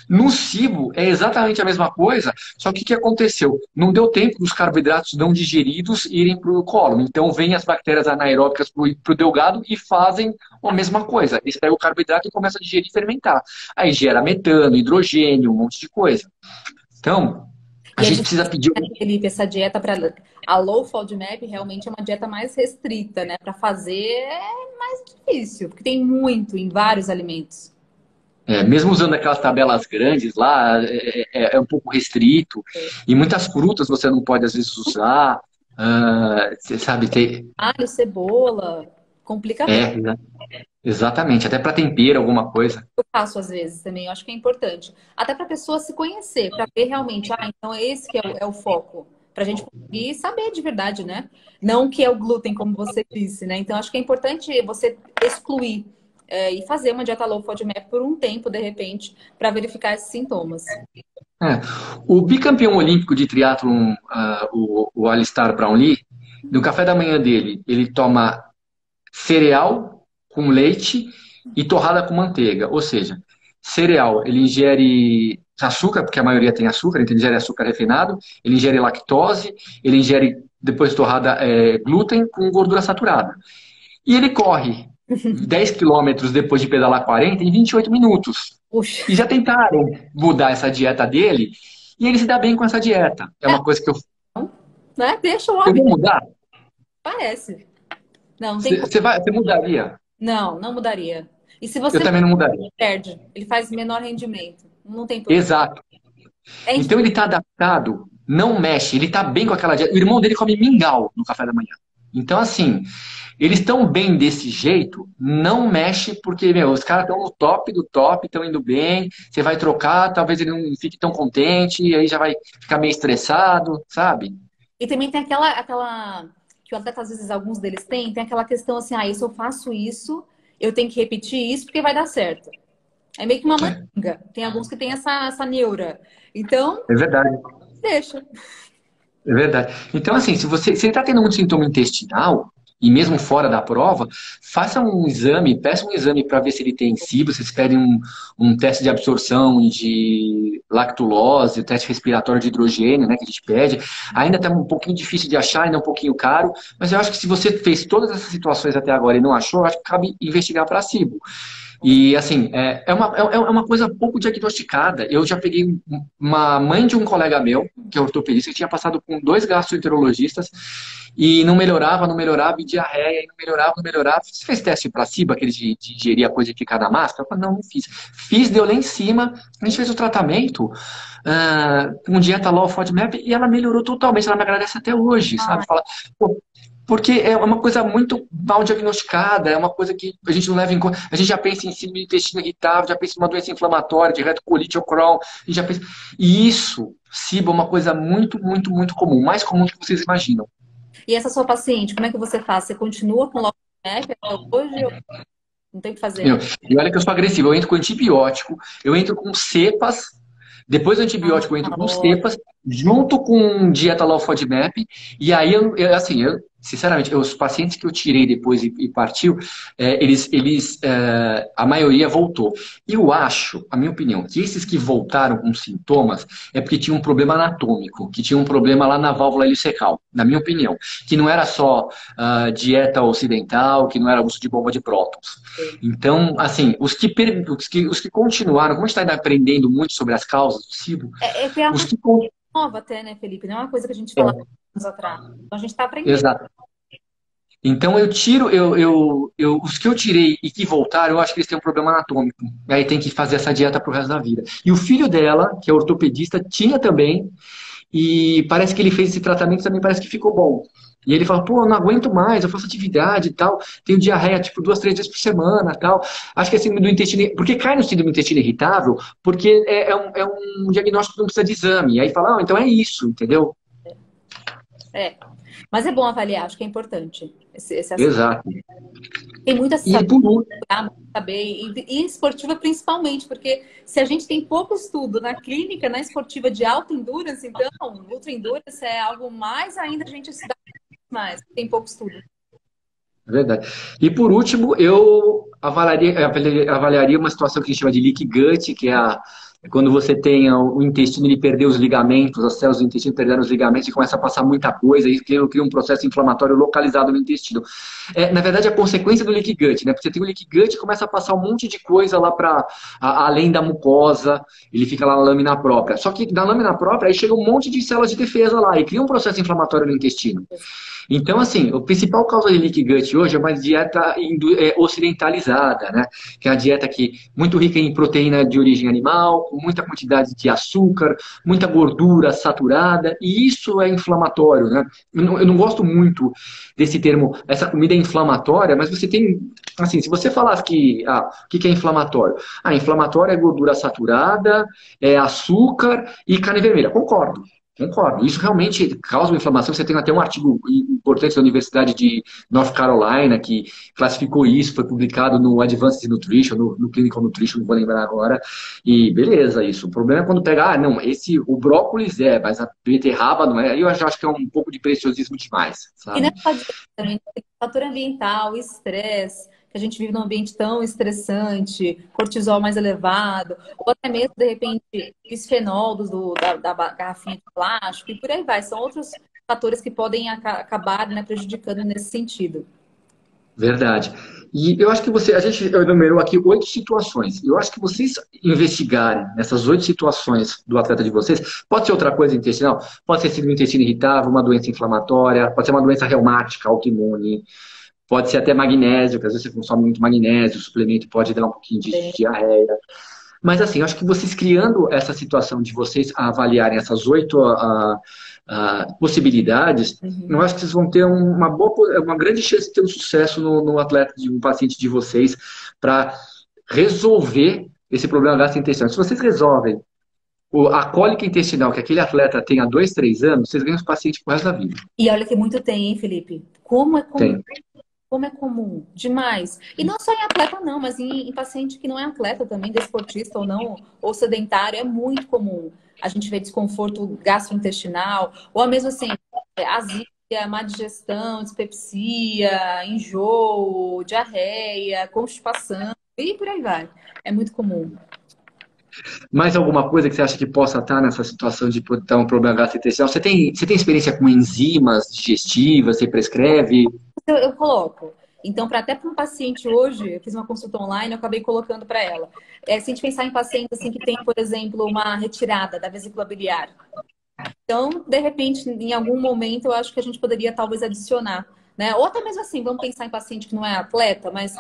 No cibo é exatamente a mesma coisa, só que o que aconteceu? Não deu tempo dos carboidratos não digeridos irem para o cólon. Então vêm as bactérias anaeróbicas para o delgado e fazem a mesma coisa. Eles pegam o carboidrato e começam a digerir e fermentar. Aí gera metano, hidrogênio, um monte de coisa. Então, a E é gente difícil, precisa pedir. né, Felipe, essa dieta para a low FODMAP realmente é uma dieta mais restrita, né? Para fazer é mais difícil, porque tem muito em vários alimentos. Mesmo usando aquelas tabelas grandes lá, é um pouco restrito. É. E muitas frutas você não pode, às vezes, usar. Você sabe, Alho, cebola, complica bem. é, exatamente. Até para tempero, alguma coisa. Eu faço às vezes também, eu acho que é importante. Até para a pessoa se conhecer, para ver realmente, então é esse que é o foco. Para a gente conseguir saber de verdade, né? Não que é o glúten, como você disse, né? Então acho que é importante você excluir e fazer uma dieta low FODMAP por um tempo, de repente, para verificar esses sintomas. É. O bicampeão olímpico de triatlon, o Alistair Brownlee, no café da manhã dele, ele toma cereal com leite e torrada com manteiga. Ou seja, cereal, ele ingere açúcar, porque a maioria tem açúcar, então ele ingere açúcar refinado, ele ingere lactose, ele ingere, depois de torrada, glúten com gordura saturada. E ele corre 10 quilômetros depois de pedalar 40 em 28 minutos. Puxa, E já tentaram mudar essa dieta dele, e ele se dá bem com essa dieta. É uma coisa que eu, né? Deixa o eu vou hábito, mudar. parece. Não, não tem como. Você mudaria? Não, não mudaria. E se Eu você também não mudaria. perde, ele faz menor rendimento. Não tem porquê. Exato. É Então ele está adaptado, não mexe, ele está bem com aquela dieta. O irmão dele come mingau no café da manhã. Então, assim, eles estão bem desse jeito, não mexe, porque, meu, os caras estão no top do top, estão indo bem, você vai trocar, talvez ele não fique tão contente, e aí já vai ficar meio estressado, sabe? E também tem aquela que o atleta, às vezes, alguns deles têm, tem aquela questão assim, ah, se eu faço isso, eu tenho que repetir isso porque vai dar certo. É meio que uma manga. Tem alguns que têm essa neura. Então, É verdade. deixa. É verdade. Então, assim, se ele está tendo muito sintoma intestinal, e mesmo fora da prova, faça um exame, peça um exame para ver se ele tem SIBO, vocês pedem um teste de absorção de lactulose, o teste respiratório de hidrogênio, né, que a gente pede. Ainda está um pouquinho difícil de achar, ainda é um pouquinho caro, mas eu acho que se você fez todas essas situações até agora e não achou, eu acho que cabe investigar para SIBO. E assim, é uma coisa pouco diagnosticada. Eu já peguei uma mãe de um colega meu, que é ortopedista, que tinha passado com dois gastroenterologistas e não melhorava, não melhorava, e diarreia, e não melhorava, não melhorava. Você fez teste placebo, aquele de ingerir a coisa e ficar na máscara? Eu falei, não, não fiz. Fiz, deu lá em cima, a gente fez o tratamento com dieta low FODMAP e ela melhorou totalmente. Ela me agradece até hoje, sabe? Fala, pô, porque é uma coisa muito mal diagnosticada, é uma coisa que a gente não leva em conta. A gente já pensa em síndrome do intestino irritável, já pensa em uma doença inflamatória, de retocolite ou Crohn, a gente já pensa... E isso, SIBO, é uma coisa muito, muito, muito comum, mais comum do que vocês imaginam. E essa sua paciente, como é que você faz? Você continua com Locoep até hoje ou não tem o que fazer, Meu, não? e olha que eu sou agressivo, eu entro com antibiótico, eu entro com cepas, depois do Ah, antibiótico eu entro com ótimo. cepas, junto com dieta low FODMAP, e aí assim, sinceramente, os pacientes que eu tirei depois e partiu, a maioria voltou. Eu acho, a minha opinião, que esses que voltaram com sintomas é porque tinha um problema anatômico, que tinha um problema lá na válvula ileocecal, na minha opinião, que não era só dieta ocidental, que não era uso de bomba de prótons. Então, assim, os que continuaram, como a gente está aprendendo muito sobre as causas do SIBO, Que é os uma que. nova até, né, Felipe? Não é uma coisa que a gente falava anos atrás. Então a gente está aprendendo. Exato. Então eu tiro, os que eu tirei e que voltaram, eu acho que eles têm um problema anatômico. Aí tem que fazer essa dieta pro resto da vida. E o filho dela, que é ortopedista, tinha também, e parece que ele fez esse tratamento também, parece que ficou bom. E ele fala, pô, eu não aguento mais, eu faço atividade e tal, tenho diarreia tipo 2, 3 vezes por semana e tal. Acho que é síndrome do intestino, porque cai no síndrome do intestino irritável, porque é um diagnóstico que não precisa de exame. E aí fala, então é isso, entendeu? É. Mas é bom avaliar, acho que é importante esse aspecto. Exato. Tem muito a E saber, por último, muito a saber, e esportiva principalmente, porque se a gente tem pouco estudo na clínica, na esportiva de alta endurance, então, ultra endurance é algo mais ainda a gente estudar mais, tem pouco estudo. é verdade. E por último, eu avaliaria uma situação que a gente chama de leak gut, que é quando você tem o intestino, ele perdeu os ligamentos, as células do intestino perderam os ligamentos e começa a passar muita coisa, e cria um processo inflamatório localizado no intestino. Na verdade, é a consequência do leak gut, né? Porque você tem o leak gut e começa a passar um monte de coisa lá para além da mucosa, ele fica lá na lâmina própria. Só que na lâmina própria, aí chega um monte de células de defesa lá e cria um processo inflamatório no intestino. Então, assim, a principal causa de leaky gut hoje é uma dieta ocidentalizada, né? Que é uma dieta muito rica em proteína de origem animal, com muita quantidade de açúcar, muita gordura saturada, e isso é inflamatório, né? Eu não gosto muito desse termo, essa comida é inflamatória, mas você tem, assim, se você falasse o que é inflamatório? Inflamatório é gordura saturada, é açúcar e carne vermelha. Concordo. Concordo. Isso realmente causa uma inflamação. Você tem até um artigo importante da Universidade de North Carolina que classificou isso, foi publicado no Advanced Nutrition, no Clinical Nutrition, não vou lembrar agora. E beleza, isso. O problema é quando pega, não, o brócolis mas a beterraba não é. Aí eu já acho que é um pouco de preciosismo demais, E não sabe? é só disso também, tem fator ambiental, estresse, que a gente vive num ambiente tão estressante, cortisol mais elevado, ou até mesmo, de repente, bisfenol da garrafinha de plástico, e por aí vai. São outros fatores que podem acabar, né, prejudicando nesse sentido. Verdade. E eu acho que a gente enumerou aqui 8 situações. Eu acho que vocês investigarem nessas 8 situações do atleta de vocês, pode ser outra coisa intestinal, pode ser síndrome do intestino irritável, uma doença inflamatória, pode ser uma doença reumática, autoimune, pode ser até magnésio, que às vezes você consome muito magnésio, o suplemento pode dar um pouquinho de diarreia. Mas assim, eu acho que vocês criando essa situação de vocês avaliarem essas oito possibilidades, eu Uhum. acho que vocês vão ter uma grande chance de ter um sucesso no atleta, de um paciente de vocês, para resolver esse problema gastrointestinal. Se vocês resolvem a cólica intestinal que aquele atleta tem há 2, 3 anos, vocês ganham os pacientes pro resto da vida. E olha que muito tem, hein, Felipe? Como é comum, Tem. como é comum, demais. E não só em atleta, não, mas em paciente que não é atleta também, desportista ou não, ou sedentário, é muito comum. A gente vê desconforto gastrointestinal, ou mesmo assim, azia, má digestão, dispepsia, enjoo, diarreia, constipação, e por aí vai. É muito comum. Mais alguma coisa que você acha que possa estar nessa situação de ter um problema gastrointestinal? Você tem experiência com enzimas digestivas? Você prescreve? Eu coloco. Então, até para um paciente hoje, eu fiz uma consulta online, eu acabei colocando para ela. Se a gente pensar em pacientes assim que tem, por exemplo, uma retirada da vesícula biliar, então, de repente, em algum momento, eu acho que a gente poderia talvez adicionar, né? Ou até mesmo assim, vamos pensar em paciente que não é atleta, mas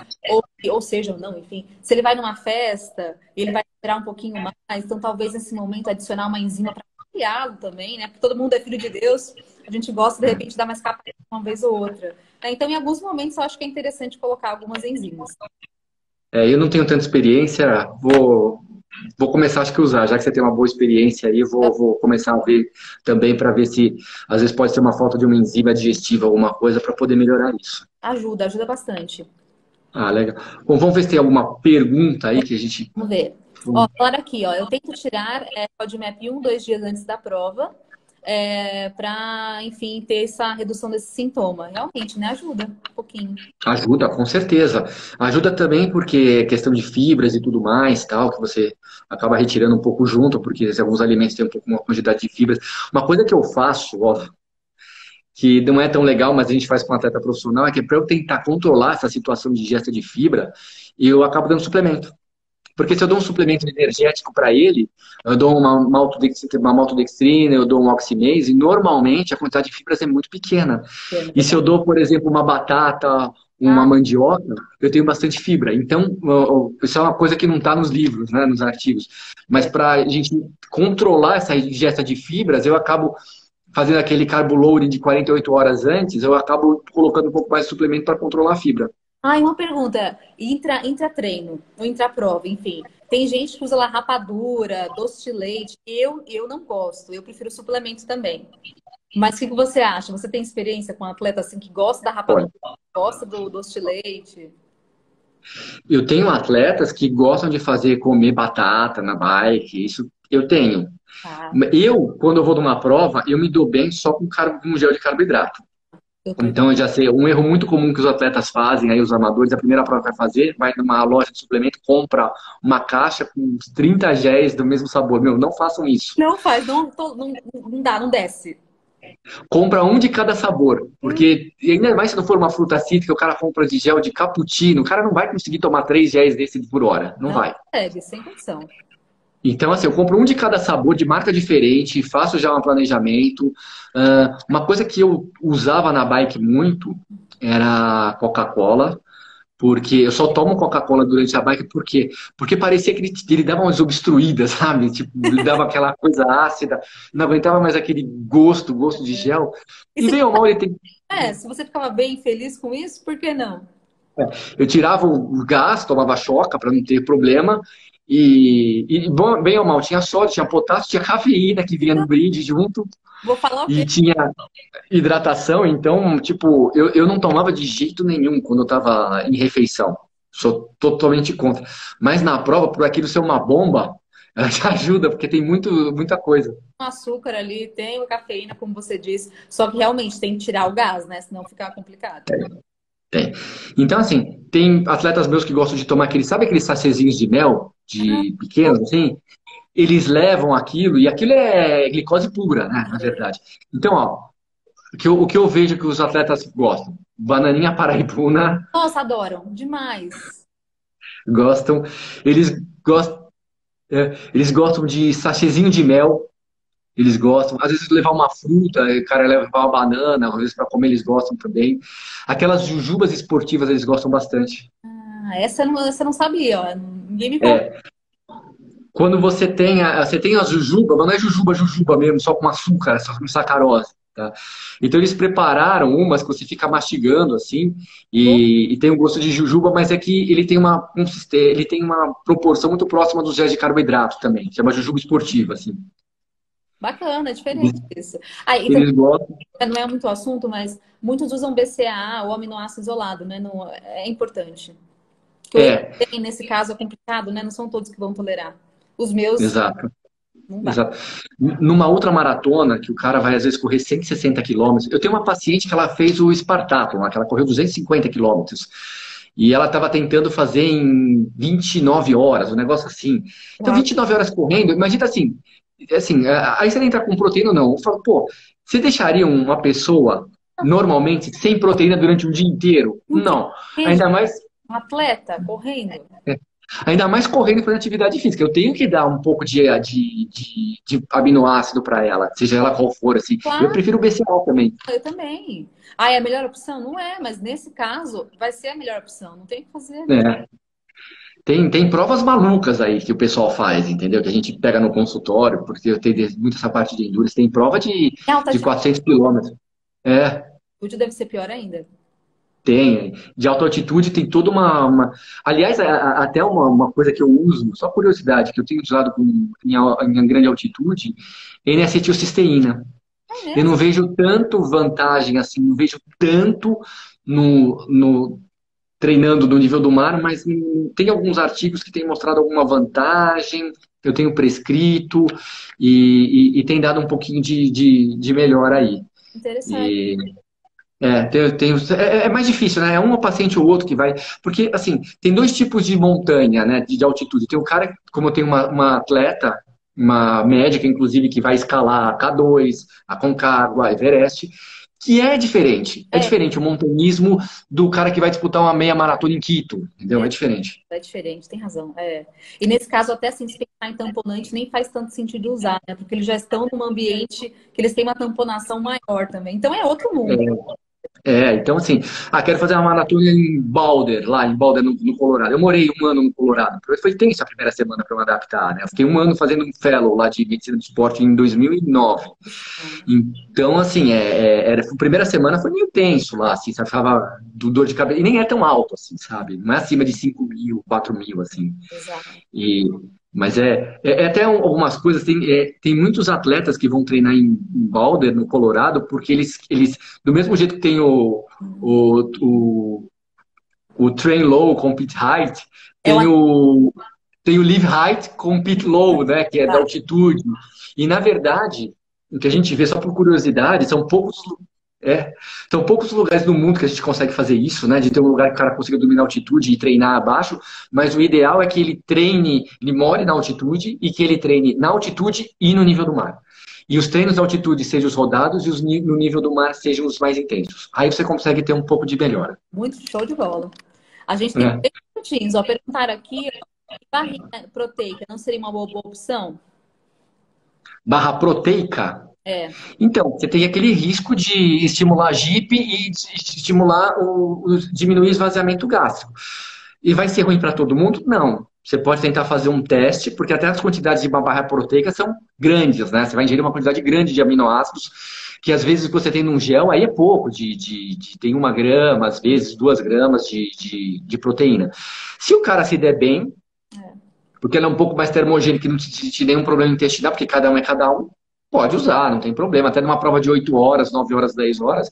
ou seja, ou não, enfim, se ele vai numa festa, ele vai esperar um pouquinho mais, então talvez nesse momento adicionar uma enzima para auxiliá-lo também, né? Porque todo mundo é filho de Deus, a gente gosta de repente de dar mais capa uma vez ou outra, né? Então, em alguns momentos, eu acho que é interessante colocar algumas enzimas. Eu não tenho tanta experiência, vou começar acho que a usar, já que você tem uma boa experiência aí, vou começar a ver também para ver se às vezes pode ser uma falta de uma enzima digestiva, alguma coisa para poder melhorar isso. Ajuda, ajuda bastante. Ah, legal. Bom, vamos ver se tem alguma pergunta aí que a gente. Vamos ver. Ó, falaram aqui, ó, eu tento tirar FODMAP 1, 2 dias antes da prova, para, enfim, ter essa redução desse sintoma. Realmente, né? Ajuda um pouquinho. Ajuda, com certeza. Ajuda também porque é questão de fibras e tudo mais, tal, que você acaba retirando um pouco junto, porque alguns alimentos têm um pouco uma quantidade de fibras. Uma coisa que eu faço, ó, que não é tão legal, mas a gente faz com atleta profissional, é que para eu tentar controlar essa situação de ingesta de fibra, eu acabo dando suplemento. Porque se eu dou um suplemento energético para ele, eu dou uma maltodextrina, eu dou um oximase, e normalmente a quantidade de fibras é muito pequena. É E se eu verdade. dou, por exemplo, uma batata, uma Ah, mandioca, eu tenho bastante fibra. Então, isso é uma coisa que não está nos livros, né, nos artigos. Mas é. para a gente controlar essa ingesta de fibras, eu acabo fazendo aquele carbo loading de 48 horas antes, eu acabo colocando um pouco mais de suplemento para controlar a fibra. Ah, e uma pergunta. Intra-treino, ou intra-prova, enfim. Tem gente que usa lá rapadura, doce de leite. Eu não gosto. Eu prefiro suplemento também. Mas o que que você acha? Você tem experiência com um atleta assim que gosta da rapadura, Olha, gosta do doce de leite? eu tenho atletas que gostam de fazer comer batata na bike, isso eu tenho. Tá. Eu, quando eu vou numa prova, eu me dou bem só com gel de carboidrato. Eu tô... Então, eu já sei, um erro muito comum que os atletas fazem, aí os amadores, a primeira prova que vai fazer, vai numa loja de suplemento, compra uma caixa com uns 30 géis do mesmo sabor. Meu, não façam isso. Não faz, não dá, não desce. Compra um de cada sabor, Hum, porque e ainda mais se não for uma fruta cítrica, o cara compra de gel de cappuccino, o cara não vai conseguir tomar 3 géis desse por hora, não não vai. consegue, sem condição. Então, assim, eu compro um de cada sabor, de marca diferente, faço já um planejamento. Uma coisa que eu usava na bike muito era Coca-Cola, porque eu só tomo Coca-Cola durante a bike, por quê? Porque parecia que ele dava umas obstruídas, sabe? Tipo, ele dava aquela coisa ácida, não aguentava mais aquele gosto de gel. E E se, bem ou mal, ele tem. se você ficava bem feliz com isso, por que não? Eu tirava o gás, tomava choca para não ter problema. Bem ou mal, tinha sódio, tinha potássio, tinha cafeína que vinha no brinde junto. Vou falar o E quê? tinha hidratação, então, tipo, eu não tomava de jeito nenhum quando eu tava em refeição. Sou totalmente contra. Mas na prova, por aquilo ser uma bomba, ela te ajuda, porque tem muita coisa. Um açúcar ali, tem a cafeína, como você disse, só que realmente tem que tirar o gás, né? Senão fica complicado. Tem. Então, assim, tem atletas meus que gostam de tomar sabe aqueles sachêzinhos de mel, Ah, de pequenos, assim? Eles levam aquilo, e aquilo é glicose pura, né, na verdade. Então, ó, o que eu vejo que os atletas gostam? Bananinha paraibuna, nossa, adoram demais. gostam. Eles eles gostam de sachêzinho de mel. Eles gostam. Às vezes levar uma fruta, o cara leva uma banana, às vezes para comer eles gostam também. Aquelas jujubas esportivas eles gostam bastante. Ah, essa eu não sabia, ó. Ninguém me contou. É, quando você tem a jujuba, mas não é jujuba mesmo, só com açúcar, só com sacarose, tá? Então eles prepararam umas que você fica mastigando assim, e tem um gosto de jujuba, mas é que ele tem uma ele tem uma proporção muito próxima dos géis de carboidrato também, chama jujuba esportiva, assim. Bacana, é Eles, diferente isso. Ah, e também eles gostam. não é muito assunto, mas muitos usam BCAA ou aminoácido isolado, né? Não, é importante. Que o É, EPA, nesse caso, é complicado, né? Não são todos que vão tolerar. Os meus, exato. não vai. Exato. Numa outra maratona, que o cara vai às vezes correr 160 quilômetros, eu tenho uma paciente que ela fez o Spartathlon, que ela correu 250 quilômetros, e ela estava tentando fazer em 29 horas, um negócio assim. Então, Uau. 29 horas correndo, imagina assim, aí você não entra com proteína ou não. Eu falo, pô, você deixaria uma pessoa normalmente sem proteína durante um dia inteiro? Não tem Não. queijo, Ainda mais um atleta correndo. Ainda mais correndo para atividade física. Eu tenho que dar um pouco de aminoácido para ela, seja ela qual for, assim. Eu Claro, prefiro o BCAA também. eu também. Ah, é a melhor opção? Não é, mas nesse caso vai ser a melhor opção. Não tem o que fazer, né? Né? Tem provas malucas aí que o pessoal faz, entendeu? Que a gente pega no consultório, porque eu tenho muito essa parte de endurance. Tem prova Em alta de 400 quilômetros. É, altitude deve ser pior ainda. tem. De alta altitude tem toda Aliás, até uma coisa que eu uso, só curiosidade, que eu tenho usado em grande altitude, N-acetilcisteína. É Eu não mesmo? vejo tanto vantagem assim, não vejo tanto no treinando no nível do mar, mas tem alguns artigos que têm mostrado alguma vantagem, eu tenho prescrito e tem dado um pouquinho de melhor aí. Interessante. E, é mais difícil, né? É um paciente ou outro que vai. Porque, assim, tem dois tipos de montanha, né? De altitude. Tem o cara, como eu tenho uma atleta, uma médica, inclusive, que vai escalar a K2, a Concagua, a Everest, que é diferente. É É, diferente o montanhismo do cara que vai disputar uma meia maratona em Quito, entendeu? É diferente. é diferente, tem razão. É. E nesse caso, até assim, se pensar em tamponante, nem faz tanto sentido usar, né? Porque eles já estão num ambiente que eles têm uma tamponação maior também. Então é outro mundo. Então assim, quero fazer uma maratona em Boulder, lá em Boulder, no Colorado. Eu morei um ano no Colorado. Foi tenso a primeira semana para eu me adaptar, né? Eu fiquei um ano fazendo um fellow lá de medicina do esporte em 2009. Então, assim, a primeira semana foi meio tenso lá, assim, sabe? Ficava do dor de cabeça. E nem é tão alto, assim, sabe? Não é acima de 5.000, 4.000, assim. Exato. E, mas até algumas coisas, tem muitos atletas que vão treinar em Boulder, no Colorado, porque eles do mesmo jeito que tem o, o, o Train Low, Compete Height, É tem uma... o, tem o Live Height, Compete Low, né, que é da altitude. E, na verdade, o que a gente vê, só por curiosidade, é, são poucos lugares no mundo que a gente consegue fazer isso, né? De ter um lugar que o cara consiga dominar a altitude e treinar abaixo, mas o ideal é que ele treine, ele more na altitude e que ele treine na altitude e no nível do mar. E os treinos na altitude sejam os rodados e no nível do mar sejam os mais intensos. Aí você consegue ter um pouco de melhora. Muito show de bola. A gente tem Né? 3 minutinhos. Ó, perguntaram aqui, barrinha proteica não seria uma boa opção? Barra proteica. É. Então, você tem aquele risco de estimular a GIP e de estimular diminuir o esvaziamento gástrico. E vai ser ruim para todo mundo? Não. Você pode tentar fazer um teste, porque até as quantidades de barra proteica são grandes, né? Você vai ingerir uma quantidade grande de aminoácidos, que às vezes você tem num gel, aí é pouco, tem 1 grama, às vezes 2 gramas de proteína. Se o cara se der bem, porque ela é um pouco mais termogênica e não te nenhum problema intestinal, porque cada um é cada um, pode usar, não tem problema. Até numa prova de 8 horas, 9 horas, 10 horas,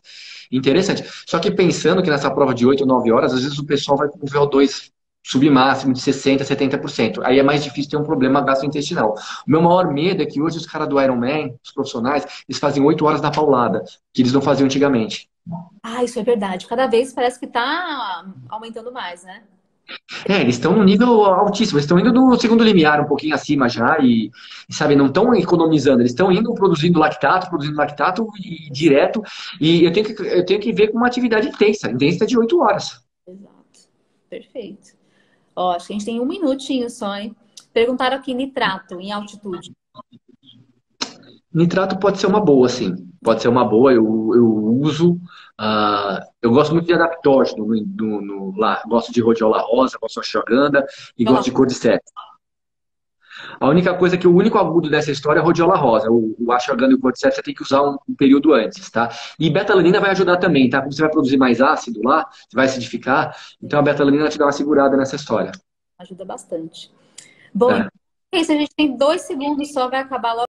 interessante. Só que pensando que nessa prova de 8 ou 9 horas, às vezes o pessoal vai com o VO2 submáximo de 60%, 70%. Aí é mais difícil ter um problema gastrointestinal. O meu maior medo é que hoje os caras do Ironman, os profissionais, eles fazem 8 horas na paulada, que eles não faziam antigamente. Ah, isso é verdade. Cada vez parece que tá aumentando mais, né? Eles estão no nível altíssimo, eles estão indo no segundo limiar, um pouquinho acima já, sabe, não estão economizando, eles estão indo produzindo lactato e direto, e eu tenho que ver com uma atividade intensa de 8 horas. Exato. Perfeito. Ó, acho que a gente tem 1 minutinho só, hein? Perguntaram aqui nitrato em altitude. Nitrato pode ser uma boa, sim, pode ser uma boa, eu uso, eu gosto muito de adaptógeno lá, gosto de rhodiola rosa, gosto de ashwagandha e gosto Ela- de cordyceps. A única coisa é que o único agudo dessa história é a rhodiola rosa. O ashwagandha e o cordyceps você tem que usar um período antes, tá? E betalanina vai ajudar também, tá? Como você vai produzir mais ácido lá, você vai acidificar, então a betalanina te dá uma segurada nessa história. Ajuda bastante. Bom, então É. é isso. A gente tem 2 segundos só, vai acabar logo.